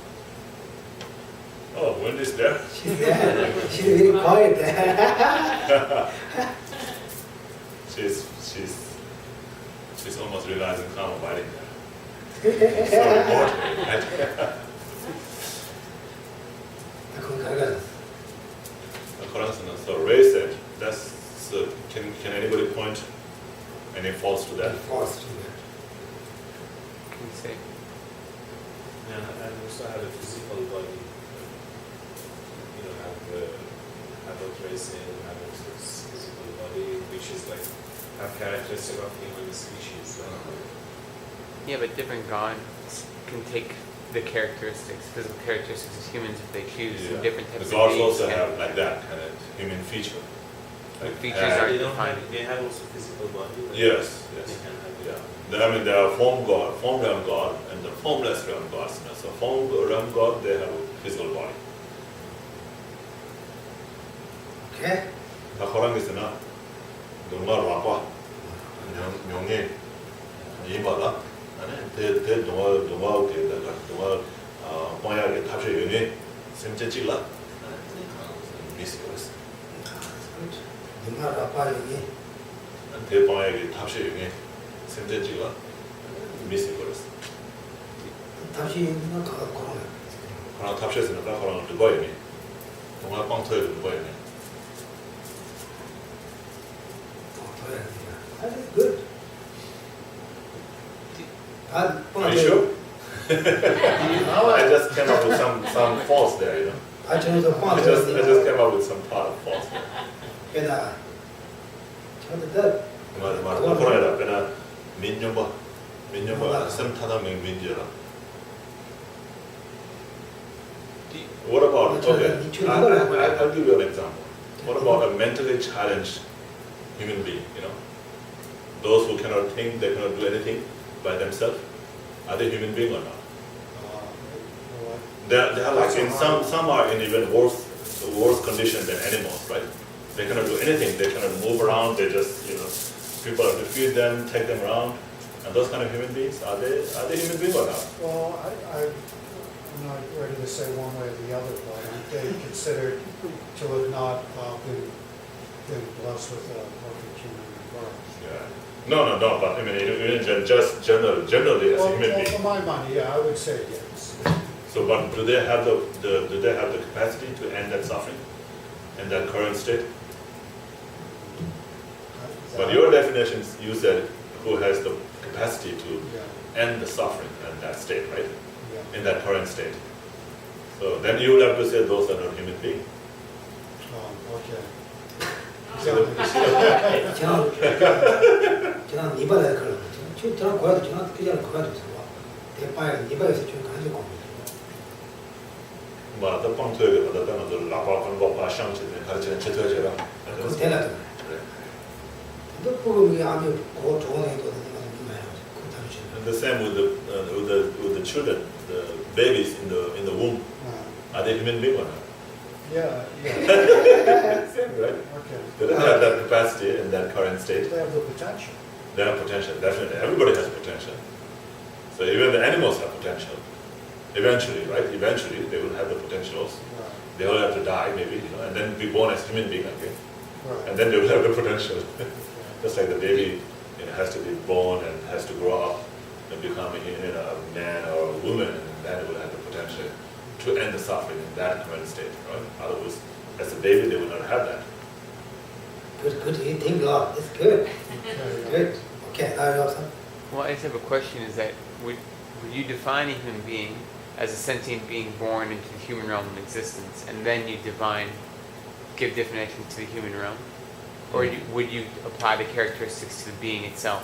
Oh, Wendy's there. She's there. She's very quiet. She's almost realizing karma biting there. So remote, right? So Ray said, can anybody point any faults to that? False to that. Can you say? And also have a physical body. You know, have a tracing, have a physical body, which is like have characteristic of human species. Yeah, but different gods can take the characteristics, physical characteristics of humans if they choose. Yeah. And different types The of gods beings also can- have like that kind of human feature. Like features hair. are They don't defined. have. They have also physical body. But Yes, They yes. can have. Yeah. I mean, there are form realm god, and the formless realm gods. You know. So form realm god, they have a physical body. Okay? 다 허랑에서나 농가 와봐. 명예 이마다 나는 대 농가 게다가 농가 방향에 탑시 연예 생체 찔라. 미스거스. 누가 아빠 여기 대 방향에 탑시 연예 생체 찔라. 미스거스. 다시 있는 거 걸어. 하나 탑시에서는 딱 허랑 두바이네. 농가 빵터에 두바이네. That is good. Are you sure? I just came up with some faults there, you know. I chose the point. I just came up with some part of faults. 그다. 저도 맞아. 그거라. 그나 민녀봐. 샘타다 민지라. What about, okay, I'll give you an example. What about a mentally challenged human being, you know? Those who cannot think, they cannot do anything by themselves, are they human being or not? They are like in some are in even worse condition than animals, right? They cannot do anything, they cannot move around, they just, you know, people have to feed them, take them around, and those kind of human beings, are they human beings or not? Well, I'm not ready to say one way or the other, but aren't they considered to have not been blessed with a perfect human birth? Yeah. No, but I mean, even just generally as a human Well, being. for my money, yeah, I would say yes. So, but do they have the capacity to end that suffering in that current state? But your definitions, you said who has the capacity to Yeah, end the suffering in that state, right? yeah. In that current state. So then you would have to say those are not human beings. Okay. 저는 이발에 걸어. 저는 고야도 저는 그냥 고야도 좋아. 대파에 이발에서 좀 가지고 옵니다. 뭐, 또 빵토에 받았다는 걸 라바kan 거파 샹치는 가르치는 제도제라. 그거 대낮에. 너 보면 이게 아주 고 좋은 애도 And the same with the children, the babies in the womb. Are they human beings or not? Yeah. Same, right? Okay. They don't have that capacity in that current state. They have the potential. They have potential, definitely. Everybody has potential. So even the animals have potential. Eventually, right? Eventually, they will have the potentials. Right. They all have to die, maybe, you know, and then be born as human being again. Right. And then they will have the potential. Just like the baby, you know, has to be born and has to grow up and become a man or a woman, and then it will have the potential to end the suffering in that current state, right? Otherwise, as a baby, they will not have that. Good. You think a lot. It's good. Okay. Good. Okay, now you have some. Well, I just have a question, is that would you define a human being as a sentient being born into the human realm of existence, and then you give definition to the human realm? Or would you apply the characteristics to the being itself,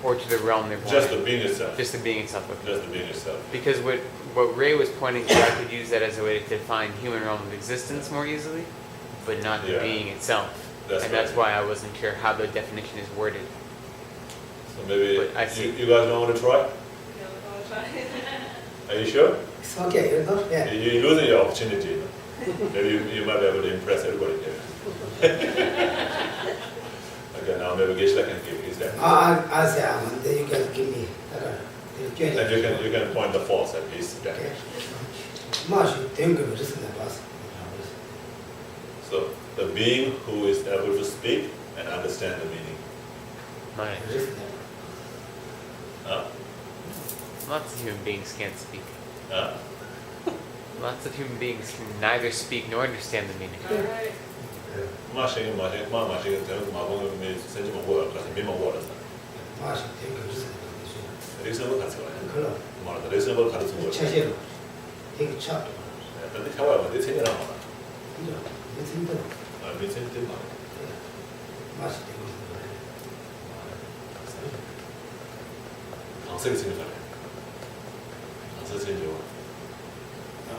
or to the realm they're born Just in? the being itself. Just the being itself, okay. Just the being itself. Because what Ray was pointing to, I could use that as a way to define human realm of existence more easily, but not the Yeah. being itself. That's And right. that's why I wasn't sure how the definition is worded. So maybe But I see. you guys don't want to try? Yeah, we're gonna try it. Are you sure? It's okay, you know? Yeah. You're losing your opportunity. You know? Maybe you might be able to impress everybody here. Okay, now maybe Geshe-la can give his that. I say, then you can give me. And you can point the false at least. Okay. Much think of this in the past. So the being who is able to speak and understand the meaning. Mine. Huh? Lots of human beings can't speak. Huh? Lots of human beings can neither speak nor understand the meaning. All right. Much think of this in the 리스너블 가르쳐 봐요. 그럼. 말하다 리스너블 가르쳐 뭐. 체제로. 되게 차. 근데 가봐야 뭐 대체냐 나. 이제 힘들어. 아, 미친 때 말. 맛이 되고 있는 강석이 생각하네. 강석 생겨. 아.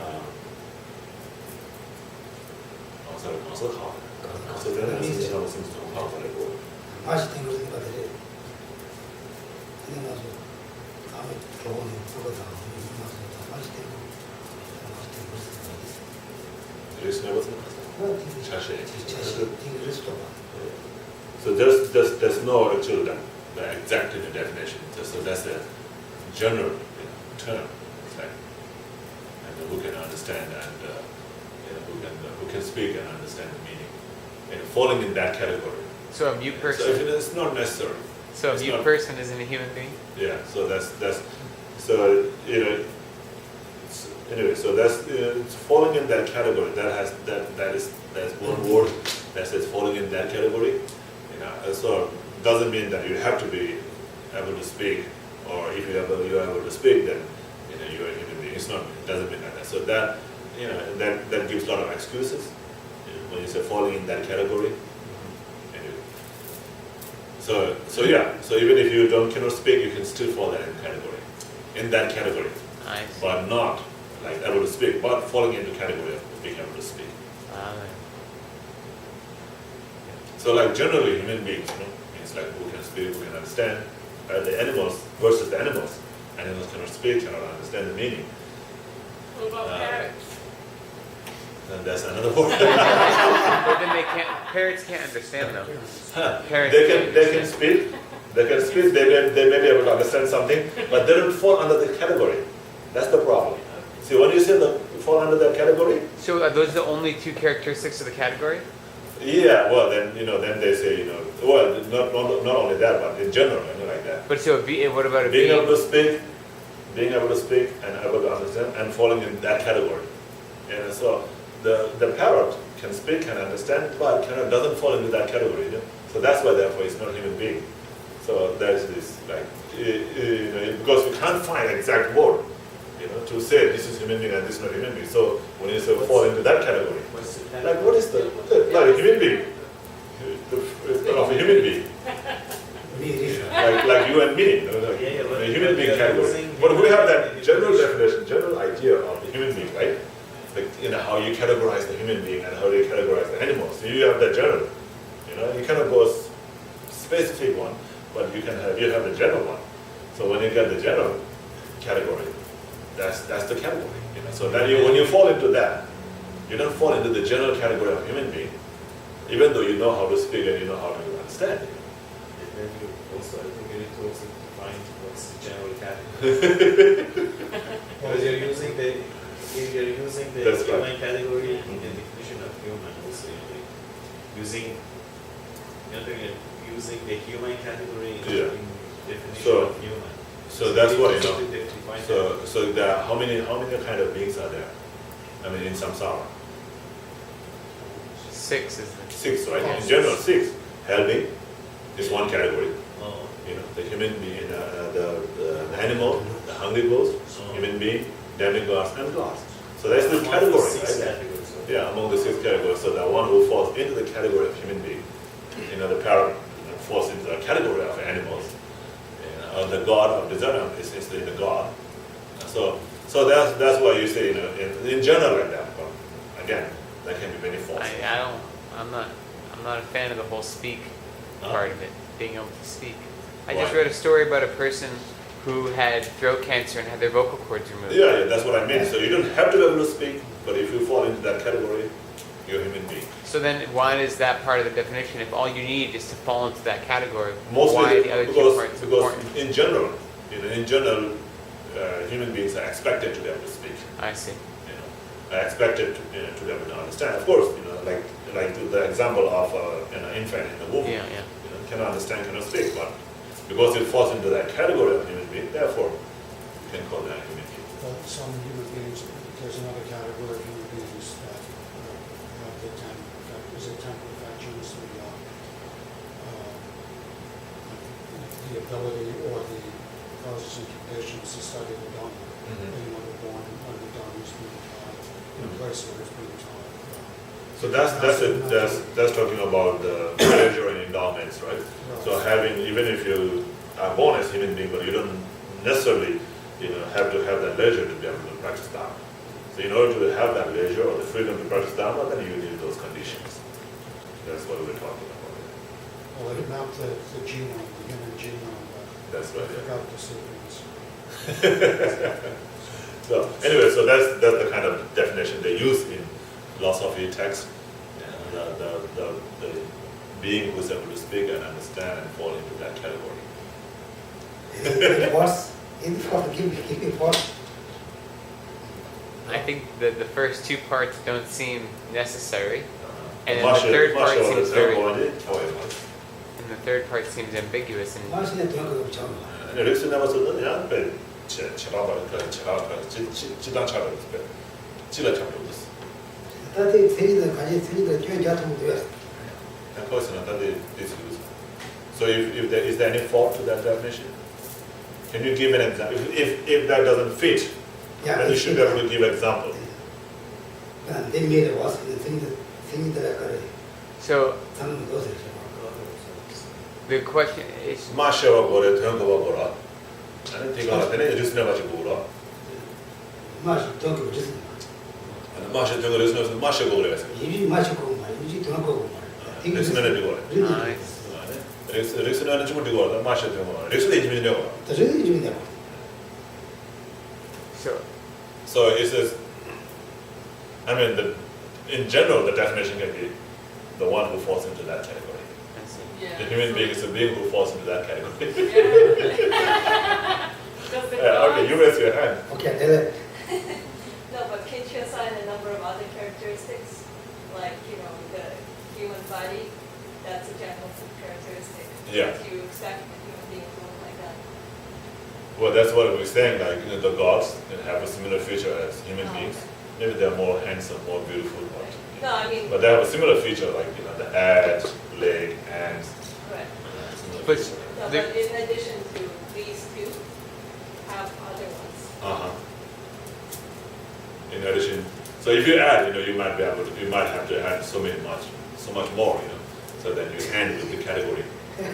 강석 하고. 강석 때는 진짜로 진짜 하고 그러고. 맛이 되고 있는 것 같아. 그냥 아주 다음에 좋은 그거다. 맛이 되고 리스너블 생각하세요. 자신. 되게 그랬어. So there's no actual the exact definition. So that's a general term, right? And who can understand and who can speak and understand the meaning, and falling in that category. So a mute So person. it's not necessary. So a it's mute not- person isn't a human being. Yeah. So that's so anyway. So that's it's falling in that category. That's one word that says falling in that category. So doesn't mean that you have to be able to speak, or if you're able to speak, then you're a human being. It doesn't mean like that. So that that gives a lot of excuses when you say falling in that category. Anyway. So even if you cannot speak, you can still fall in that category, I see. but not like able to speak, but falling into category of being able to speak. So like generally human beings, means like who can speak, who can understand. The animals versus the animals. Animals cannot speak, cannot understand the meaning. What about parrots? And that's another word. But then parrots can't understand though. Parrots They can't can understand. speak. They can speak. They may be able to understand something, but they don't fall under the category. That's the problem. See, when you say fall under that category, So are those the only two characteristics of the category? yeah, well then then they say well not only that, but in general, like that. But so what about a Being being? able to speak and able to understand and falling in that category. And so the parrot can speak and understand, but doesn't fall into that category. So that's why therefore it's not a human being. So there's this like because we can't find exact word to say this is human being and this is not human being. So when you say fall into that category, like what is like a human being of a human being? like you and me, a human being category. But we have that general definition, general idea of the human being, right? Like how you categorize the human being and how you categorize the animals. So you have the general. You cannot go specific one, but you have the general one. So when you get the general category, that's the category. So that when you fall into that, you don't fall into the general category of human being, even though you know how to speak and you know how to understand. Maybe also, I think you need to also define what's the general category. Because you're using the That's human right. category in the definition of human also. Using the human category in definition of human. So that's what define So there are how many kind of beings are there? I mean, in samsara, 6 is 6, right? In general, 6. Hell being is one category. Oh. The human being, the animal, the hungry ghost, human being, demigods, and gods. So that's the category, right? Yeah, among the 6 categories. So the one who falls into the category of human being, the parrot falls into the category of animals. The god of the Dharma is the god. So that's why you say in general like that. But again, there can be many forms. I'm not a fan of the whole speak part of it. Being able to speak. I just read a story about a person who had throat cancer and had their vocal cords removed. Yeah, that's what I mean. So you don't have to be able to speak, but if you fall into that category, you're a human being. So then why is that part of the definition? If all you need is to fall into that category, Mostly why are the other two parts important? because in general, human beings are expected to be able to speak. I see. Are expected to be able to understand. Of course, like the example of an infant in the womb. Yeah. Cannot understand, cannot speak, but because it falls into that category of human being, therefore you can call that a human being. But some human beings, there's another category of human beings that have the 10 perfections, the ability or the causes and conditions to study the Dharma. Mhm. They're born when the Dharma is being taught, in a place where it's being taught. So that's talking about the pleasure and endowments, right? So even if you are born as a human being, but you don't necessarily have to have that leisure to be able to practice Dharma. So in order to have that leisure or the freedom to practice Dharma, then you need those conditions. That's what we're talking about. Well, they mapped the genome, the human genome, but That's right, I yeah. forgot the sequence. So anyway, so that's the kind of definition they use in philosophy text. The being who is able to speak and understand and fall into that category. Give me pause. I think that the first two parts don't seem necessary, and then the third part seems and the third part seems ambiguous. And 마시는 들어가고 있잖아. 렉스 나와서는 야, 다들 세리들 가지 세리들 교회 자통도 왜? So if there is there any fault to that definition? Can you give an example? If that doesn't fit, then you should be able to give an example. They made it was 세리들 아까를 so 상은 것을 the question is, 마셔와 거래 되는 거봐 보라. 아니 대가 되네 리스나 가지고 보라. 마시 더 주스. 마셔 되는 리스나 마셔 거래 가지고. 이리 마시고 말 이리 더 거고 말. 리스나는 되고. 리스나는 좀 되고 마셔 되고. 리스나 이미 되고. 더 이리 되고. So it says, I mean, in general, the definition can be the one who falls into that category. The human being is a being who falls into that category. Okay, you raise your hand. Okay, then No, but can't you assign a number of other characteristics? Like, the human body, that's a general characteristic. Yeah. Do you expect a human being to look like that? Well, that's what we're saying, like, the gods can have a similar feature as human beings. Okay. Maybe they're more handsome, more beautiful, No, I mean, but they have a similar feature, like, the head, leg, hands. correct. but No, the, but in addition to these two, have other ones. Uh-huh. In addition, so if you add, you might have to add so much more, so then you end with the category. You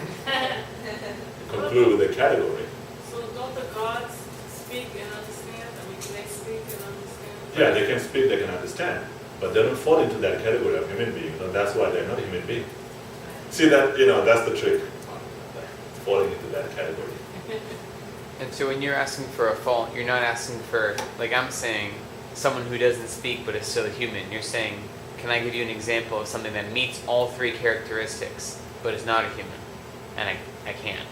conclude with the category. So don't the gods speak and understand? I mean, can they speak and understand? Yeah, they can speak, they can understand, but they don't fall into that category of human being. That's why they're not human being. See that, that's the trick, falling into that category. and so when you're asking for a fault, you're not asking for, like I'm saying, someone who doesn't speak but is still a human. You're saying, can I give you an example of something that meets all three characteristics but is not a human? And I can't.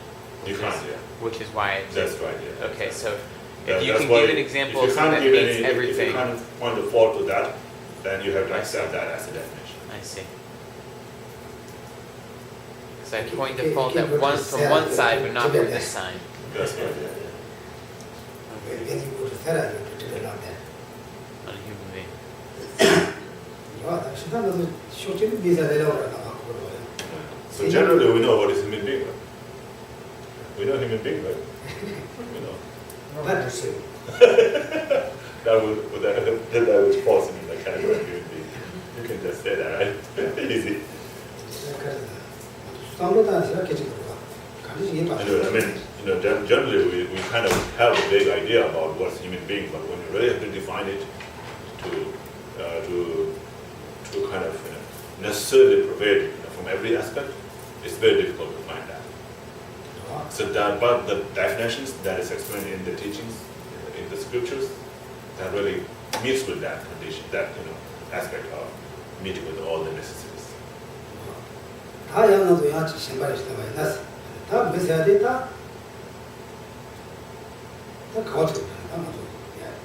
You can't, yeah. Which is why it's... That's right, yeah. Okay, so That- if you that's can why give an example if of you something can't that give meets any- everything... If you can't point the fault to that, then you have to accept that as a definition. I see. So I point the fault at one from one side but not from this side. That's right, yeah. when you go to therapy, you do not that. On a human being. 시간도 쇼츠를 비자되려고 그러나 So generally we know what is human being, right? We know human being, right? We know. But you see, That would falls into the category of human being. You can just say that, right? Easy. 수상보다 생각해지더라고. 감정이 I mean, generally we kind of have a vague idea about what's human being, but when you really have to define it to kind of necessarily pervade from every aspect, it's very difficult to find that. So that, but the definitions that is explained in the teachings, in the scriptures, that really meets with that condition, that aspect of meeting with all the necessities. 다 양나도 양치 신발이 있다 말이야. 다 메시아야 다 가와도 아마도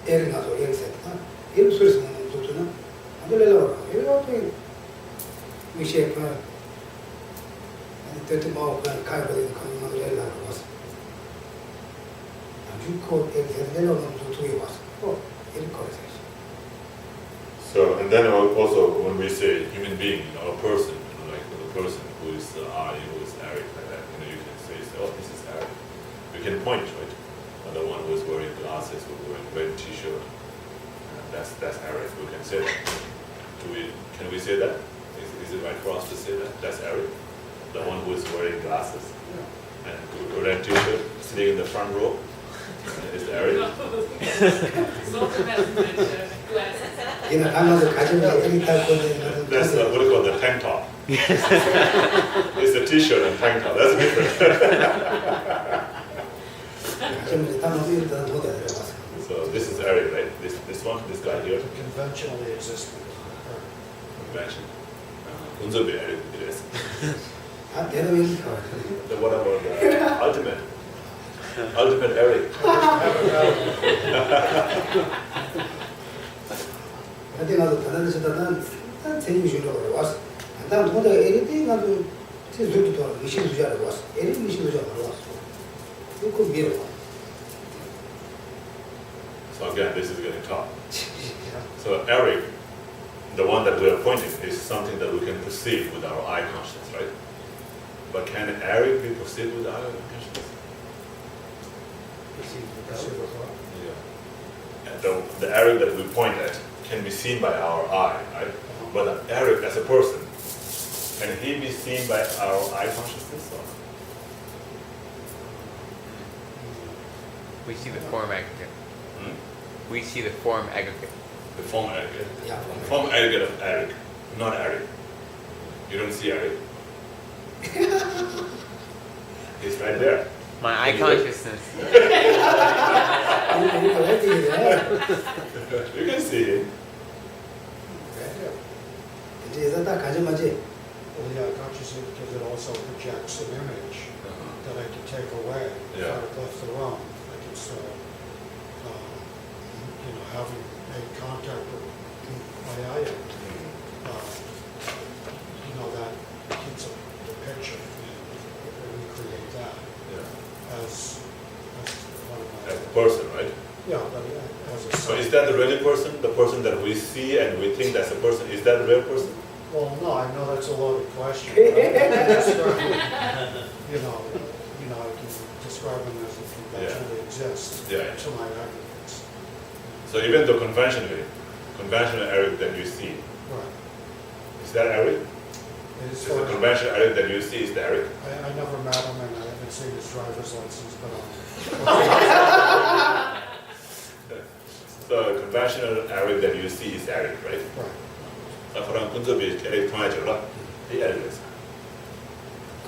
에르 나도 에르세다. 에르 소리스 나는 도트는 안들려고. 에르도 위시에 그 때때 뭐 그냥 가야거든. 그런 거 내려고 왔어. 아주코 에르세 내려오는 도트에 왔어. 또 에르 거에서. So, and then also when we say human being, a person, like the person who is I, who is Eric, like that, you can say, oh, this is Eric. We can point, right? And the one who is wearing glasses, who is wearing red t-shirt, that's Eric. We can say that. Can we say that? Is it right for us to say that? That's Eric, the one who is wearing glasses and a red t-shirt, sitting in the front row. Is Eric? That's what we call the tank top. It's a t-shirt and tank top. That's different. So this is Eric, right? This one, this guy here. Conventionally existent. Convention. Unzobi Eric is. Then what about the ultimate? Ultimate Eric. 근데 나도 다른 데서다는 난 재미 주려고 왔어. 난 혼자 에리티 나도 제주도도 미신 주자로 왔어. 에리 미신 주자로 왔어. 그 미러. So again, this is getting tough. So Eric, the one that we are pointing, is something that we can perceive with our eye consciousness, right? But can Eric be perceived with our eye consciousness? Yeah. And the Eric that we point at can be seen by our eye, right? But Eric as a person, can he be seen by our eye consciousness? Or? We see the form aggregate. We see the form aggregate. The form aggregate. Yeah. Form aggregate of Eric, not Eric. You don't see Eric. He's right there. My eye consciousness. You can see him. 이제 다 가져마지. Well, yeah, consciously, because it also projects an image that I can take away. Yeah. If I left the room, I can still, having made contact with my eye, that keeps the picture and recreate that as one of my... As a person, right? Yeah, but as a So is that the real person? The person that we see and we think that's a person? Is that a real person? Well, no, I know that's a loaded question. But I can describe, I can describe them as they conventionally exist to my aggregates. So even the conventional Eric that you see, Right. is that Eric? As Is far the as- conventional Eric that you see is the Eric? I never met him and I haven't seen his driver's license, but The conventional Eric that you see is Eric, right? right. 그런 군접이 Eric 통하죠. 이 Eric이었어.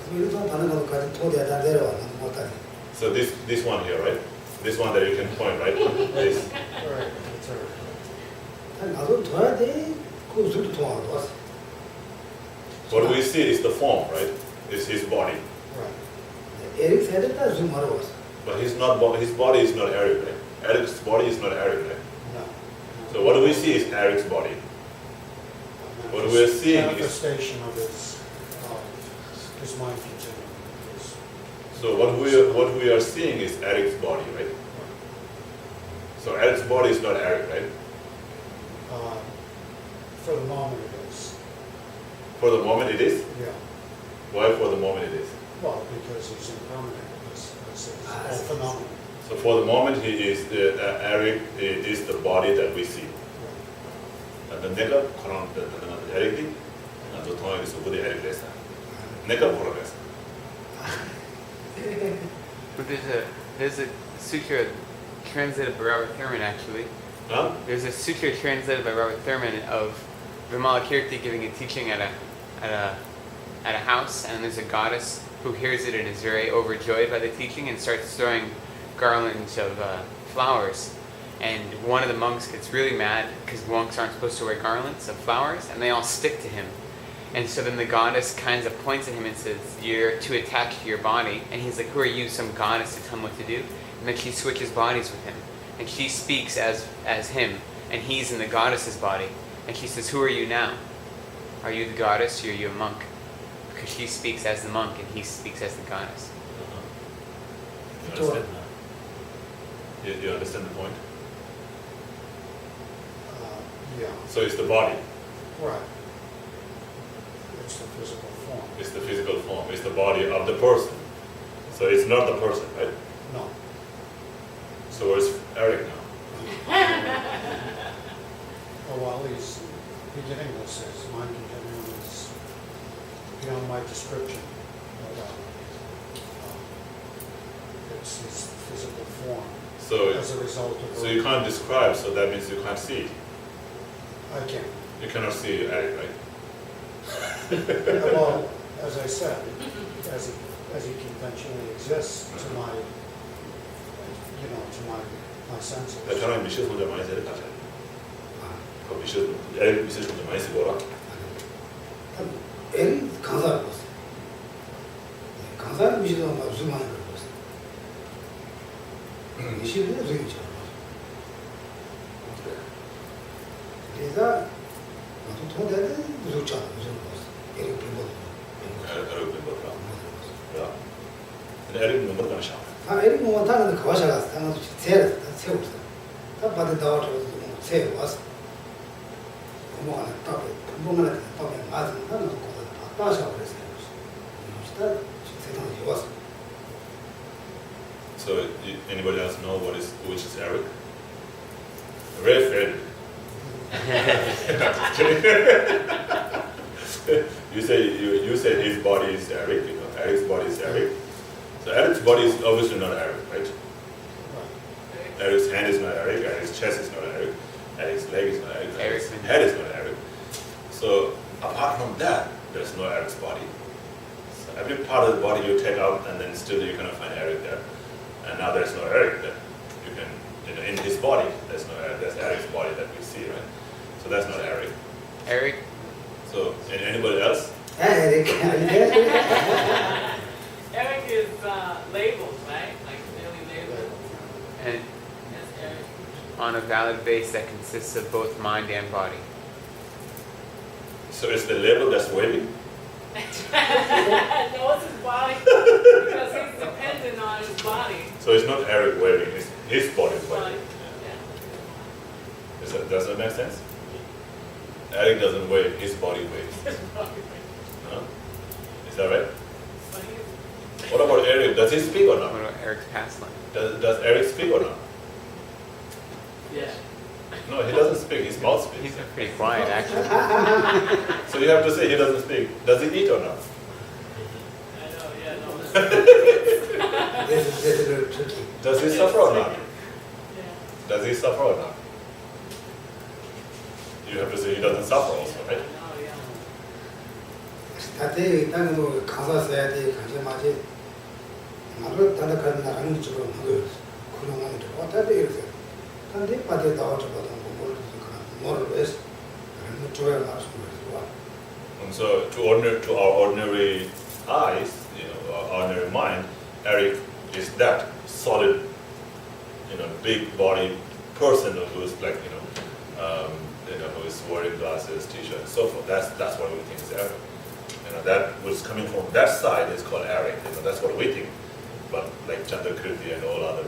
그리고 다른 것까지 도대다 내려와는 못하니. So this one here, right? This one that you can point, right? This. Right, that's right. 나도 둬야 돼. 그 술도 통하고 왔어. What we see is the form, right? It's his body. Right. 에릭 세대다 좀 하러 왔어. But his body is not Eric, right? Eric's body is not Eric, right? No. So what we see is Eric's body. What we're seeing is... manifestation of his mind continuum. So what we are seeing is Eric's body, right? So Eric's body is not Eric, right? For the moment it is. For the moment it is? Yeah. Why for the moment it is? Well, because he's impermanent as a phenomenon. So for the moment he is, Eric is the body that we see. Right. And 내가 그런 Eric이 또 통하기서 우리 Eric 됐어. 내가 모르겠어. But there's a sutra translated by Robert Thurman actually. Huh? There's a sutra translated by Robert Thurman of Vimalanakirti giving a teaching at a house, and there's a goddess who hears it and is very overjoyed by the teaching and starts throwing garlands of flowers. And one of the monks gets really mad because monks aren't supposed to wear garlands of flowers, and they all stick to him. And so then the goddess kind of points at him and says, "You're too attached to your body." And he's like, "Who are you, some goddess, to tell him what to do?" And then she switches bodies with him. And she speaks as him, and he's in the goddess's body. And she says, "Who are you now? Are you the goddess, or are you a monk?" Because she speaks as the monk, and he speaks as the goddess. You understand now? You understand the point? Yeah, So it's the body, right. It's the physical form. it's the physical form, it's the body of the person. So it's not the person, right? No. So where's Eric now? Oh, well, he's beginning this, his mind continuum is beyond my description. But, it's his physical form So, as a result of... so you can't describe, so that means you can't see it. I can't. You cannot see Eric, right? Well, as I said, as he conventionally exists to my, to my senses. 베테랑 미션 혼자 많이 세를 가자. 그 미션, 에릭 미션 혼자 많이 쓰고라. N 강사를 봤어요. 강사를 미시는 거 무슨 말을 봤어요. 미시는 무슨 말을 봤어요. 그래서 나도 통대는 무섭잖아. 무슨 거 봤어. 에릭 빌보드. 에릭 빌보드라. 야. 근데 에릭 빌보드가 샤. 아, 에릭 뭐 타는 가와샤가 타는 세웠어. 다 받은 다와서 세 왔어. 뭐가 딱 뭐가 딱 맞은 나는 거기서 다시 그랬어요. 진짜 세상에 왔어. So anybody else know which is Eric? Very fair. You say his body is Eric. Eric's body is Eric. So Eric's body is obviously not Eric, right? Eric's hand is not Eric. Eric's chest is not Eric. Eric's leg is not Eric. Eric's head is not Eric. So apart from that, there's no Eric's body. So every part of the body you take out, and then still you cannot find Eric there. And now there's no Eric there. You can, in his body, there's no Eric. There's Eric's body that we see, right? So that's not Eric. Eric? So, and anybody else? Eric. Eric is labeled, right? Like clearly labeled. And That's Eric. on a valid base that consists of both mind and body. So it's the label that's waving? No, it's his body. Because he's dependent on his body. So it's not Eric waving, it's his body's Body. waving. Yeah. Does that make sense? Eric doesn't wave, his body waves. Huh? Is that right? But he's- What about Eric? Does he speak or What not? about Eric's past life? Does Eric speak or not? Yeah. No, he doesn't speak, his mouth speaks. He's been pretty quiet, actually. So you have to say he doesn't speak. Does he eat or not? I know, yeah, no. This is very tricky. Does he suffer or not? Yeah. Does he suffer or not? You have to say he doesn't suffer also, right? No, yeah. 다들 나는 뭐 강사 써야 돼. 강사 맞지. 나도 다들 가는 나라는 쪽으로 하고 그런 거 아니죠. 어떻게 이러세요? 근데 바디에 나와서 보던 거 뭐를 해서 그런 좋아요 말씀 거예요. And so to our ordinary eyes, our ordinary mind, Eric is that solid, big body person who is like, who is wearing glasses, t-shirt, and so forth. That's what we think is Eric. That was coming from that side is called Eric. That's what we think. But like Chandrakirti and all other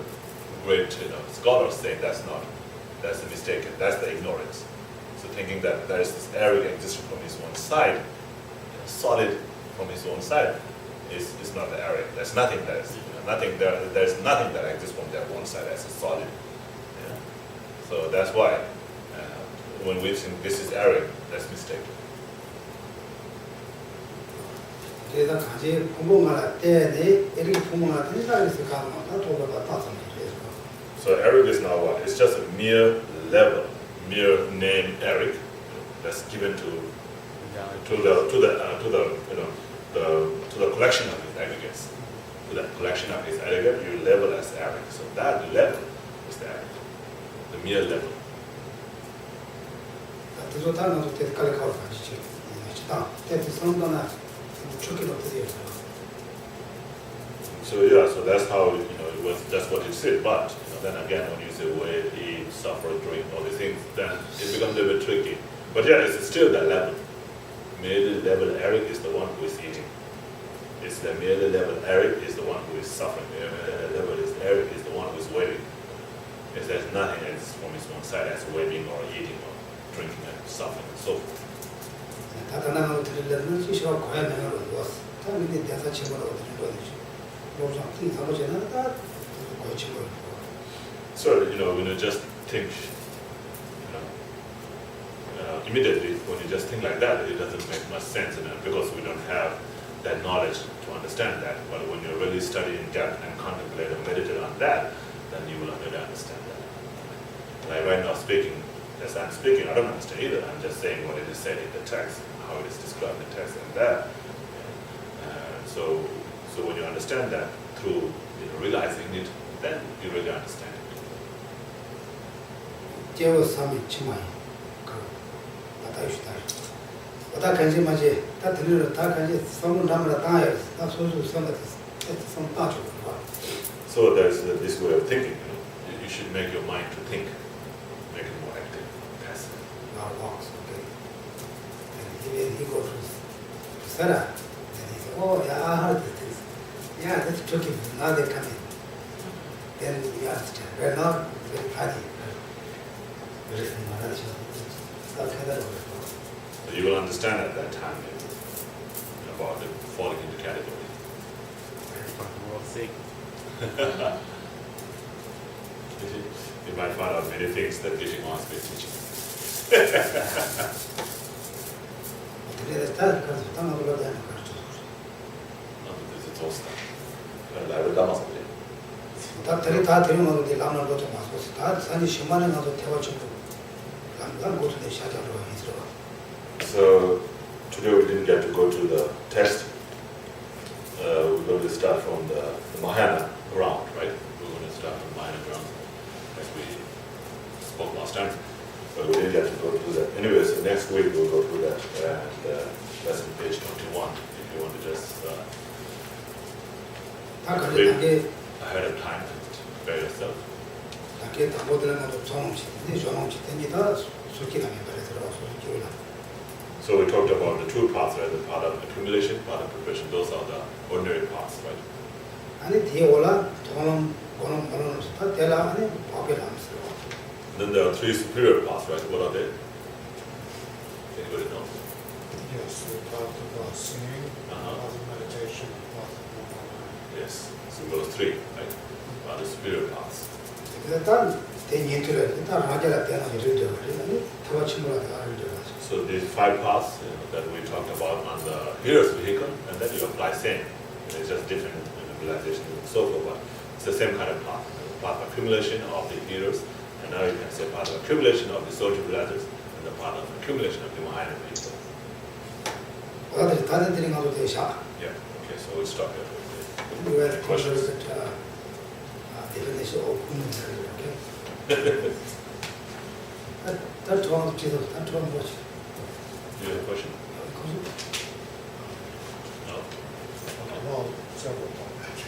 great scholars say that's a mistake. That's the ignorance. So thinking that there is this Eric existing from his own side, solid from his own side, is not the Eric. There's nothing that is nothing there. There's nothing that exists from their own side as a solid. So that's why when we think this is Eric, that's mistaken. 그래서 같이 공부할 때 이렇게 공부할 때 생각해서 가면 다 도배가 다 So Eric is now what? It's just a mere level, mere name Eric that's given to the to the collection of his aggregates. To that collection of his aggregate, you level as Eric. So that level is the Eric, the mere level. So yeah, so that's how it was. That's what it said. But then again, when you say wait, eat, suffer, drink, all these things, then it becomes a bit tricky. But yeah, it's still that level. Merely level Eric is the one who is eating. It's the merely level Eric is the one who is suffering. The level is Eric is the one who is waiting. If there's nothing else from his own side as waiting or eating or drinking and suffering and so forth. So when you just think, immediately when you just think like that, it doesn't make much sense, because we don't have that knowledge to understand that. But when you really study in depth and contemplate and meditate on that, then you will really understand that. Like right now speaking, as I'm speaking, I don't understand either. I'm just saying what it is said in the text, how it is described in the text, and that. So when you understand that through realizing it, then you really understand it. So there's this way of thinking. You should make your mind to think, make it more active, passive. He goes to Sarah, and he said, oh yeah, I heard this. Yeah, that's tricky. Now they come in. Then you understand. We're not very funny. So you will understand at that time about the falling into category. We'll see. You might find out many things that Geshe Ngawang is teaching. It's all stuff. So today we didn't get to go to the text. We're going to start from the Mahayana ground, right? We're going to start from Mahayana ground as we spoke last time. But we didn't get to go through that. Anyway, so next week we'll go through that, and that's on page 21. If you want to just read ahead of time and prepare yourself. So we talked about the two paths, right? The path of accumulation, path of preparation. Those are the ordinary paths, right? Then there are three superior paths, right? What are they? Anybody know? Yes, we talked about singing, path of meditation, and path of non-mind. Yes. So those three, right, are the superior paths. So these five paths that we talked about on the hearer's vehicle, and then you apply same. It's just different realization and so forth, but it's the same kind of path. The path of accumulation of the hearers, and now you can say path of accumulation of the social realizers, and the path of accumulation of the Mahayana people. Yeah, okay, so we'll stop here. Questions? Do you have a question? No? Well, several points.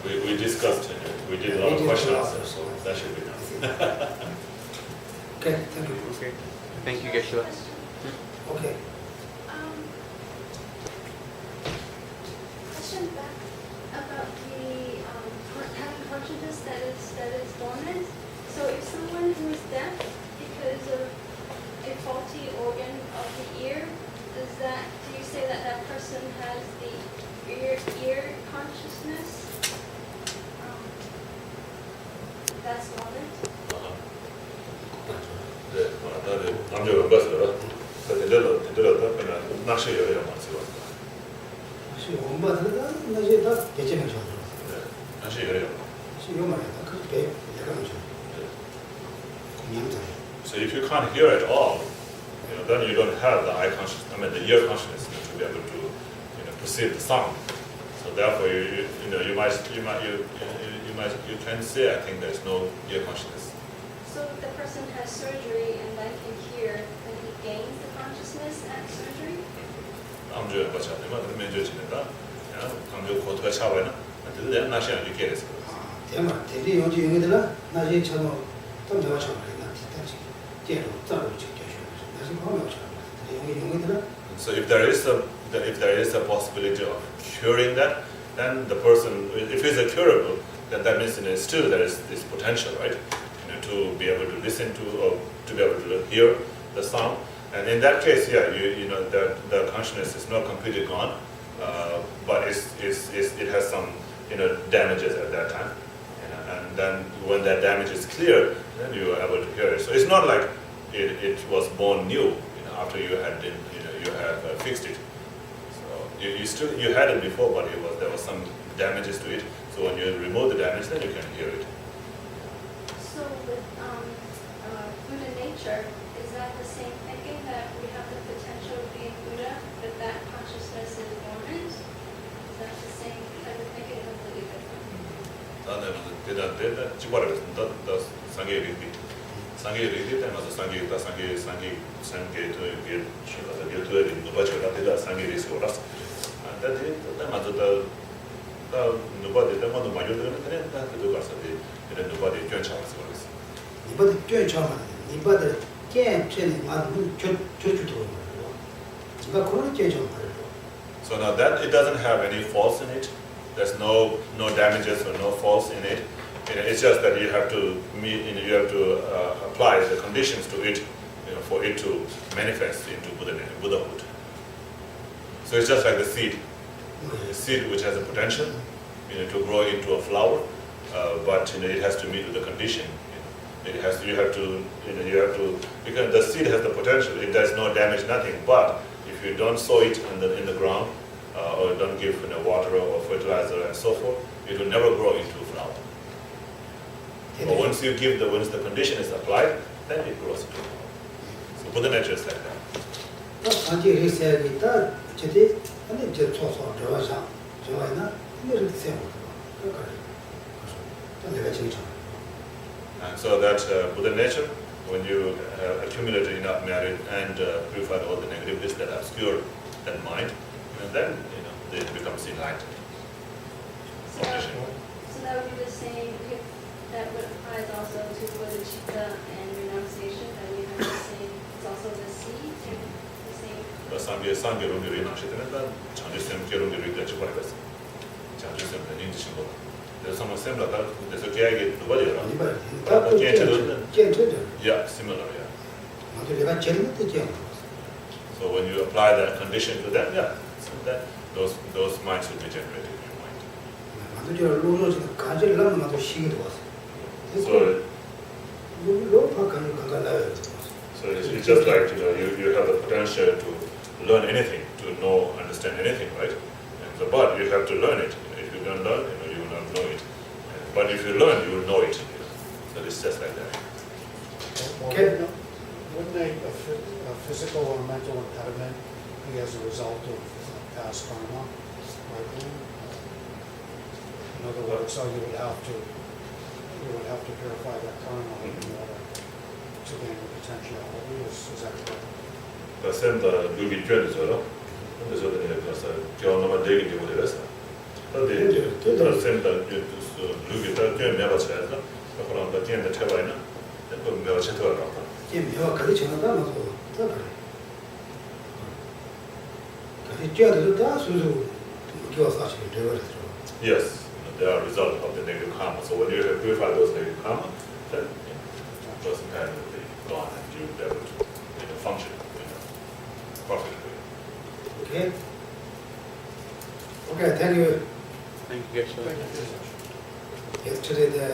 We discussed it. We did a lot of questions, so that should be done. Okay, thank you. Okay. Thank you, Geshe-la. Okay. Question back about the having consciousness that is dormant. So if someone who is deaf because of a faulty organ of the ear, do you say that that person has the ear consciousness? That's dormant. 남자가 봤어요. 그래서 들었다 그러나 낚시에 여행 왔어요. 혹시 엄마들은 나중에 다 개체명 줘. 낚시 여행. 시험 말이야. 그 배, 내가 줘. 공양자. So if you can't hear at all, then you don't have the eye consciousness. I mean the ear consciousness to be able to perceive the sound. So therefore, you can say, I think there's no ear consciousness. So if the person has surgery and then can hear, then he gains the consciousness at surgery? 암주에 맞잖아요. 그러면 저지는다. 암주 고토가 차와나. 근데 나시 안 되게 됐어. 대만 대리 용지 용이들아 나지 처럼 좀 잡아 쳐 버리나 다시 제로 잡고 지켜 줘. 나지 보면 쳐. 용이들아 So if there is a possibility of curing that, then the person, if it's a curable, then that means still there is this potential, right? To be able to listen to or to be able to hear the sound. And in that case, yeah, the consciousness is not completely gone, but it has some damages at that time. And then when that damage is clear, then you are able to hear it. So it's not like it was born new after you had you have fixed it. So you had it before, but there was some damages to it. So when you remove the damage, then you can hear it. So with Buddha nature, is that the same thinking that we have the potential of being Buddha, but that consciousness is dormant? Is that the same type of thinking, completely different? 대단 지바르겠습니다. 더 상계리디 때문에 상계도 이게 쉬어서 유튜브에 누바처럼 대단 상계리스 올랐어. 근데 맞다 다 누바데 때문에 많이 들으면 그냥 다 그거 가서 이런 누바데 괜찮았어 그랬어. 이번에 뛰어쳐만 이번에 게임체는 아무 저주도 그러니까 그런 게좀 말이죠. So now that it doesn't have any faults in it, there's no damages or no faults in it. It's just that you have to apply the conditions to it, for it to manifest into Buddhahood. So it's just like the seed. The seed which has a potential, to grow into a flower, but it has to meet with the condition. Because the seed has the potential. It does no damage, nothing. But if you don't sow it in the ground, or don't give water or fertilizer and so forth, it will never grow into a flower. But once the condition is applied, then it grows into a flower. So Buddha nature is like that. 단지 리셋이다. 저기 근데 저 초소 들어와서 좋아하나? 이거를 세워. 그러니까 내가 지금 And so that Buddha nature, when you accumulate enough merit and purify all the negativities that obscure that mind, and then it becomes enlightened. So that would be the same, that would apply also to bodhicitta and renunciation, that we have the same, it's also the seed, the same. 상계론으로 인하시되는 장주쌤 계론으로 이렇게 버려봤어. 장주쌤 인지신 거. 그래서 뭐 쌤라가 그래서 계획이 누가요? Yeah, similar, yeah. So when you apply that condition to them, yeah, so that those minds will be generated in your mind. So it's just like you have the potential to learn anything, to know, understand anything, right? And so, but you have to learn it. If you don't learn, you will not know it. But if you learn, you will know it. So it's just like that. Okay. Wouldn't a physical or mental impediment be as a result of past karma? Likely? In other words, so you would have to purify that karma in order to gain the potentiality. Is that correct? 그 쌤도 누기捐咗咯. 그래서 내가 가서 경험을 되게 되고 그랬어. 근데 그 쌤도 누기 다捐매가 쳐서 그런 거捐的태와이나 또 매가 쳐더라고. 요 가르치는 거 맞고 더 그래. 그 쥐어도 다 수수 교사 사실 되거든요. Yes, they are a result of the negative karma. So when you have purified those negative karma, then those impairment will be gone and you will be able to function perfectly. Okay. Okay, thank you. Thank you, Geshe. Yesterday the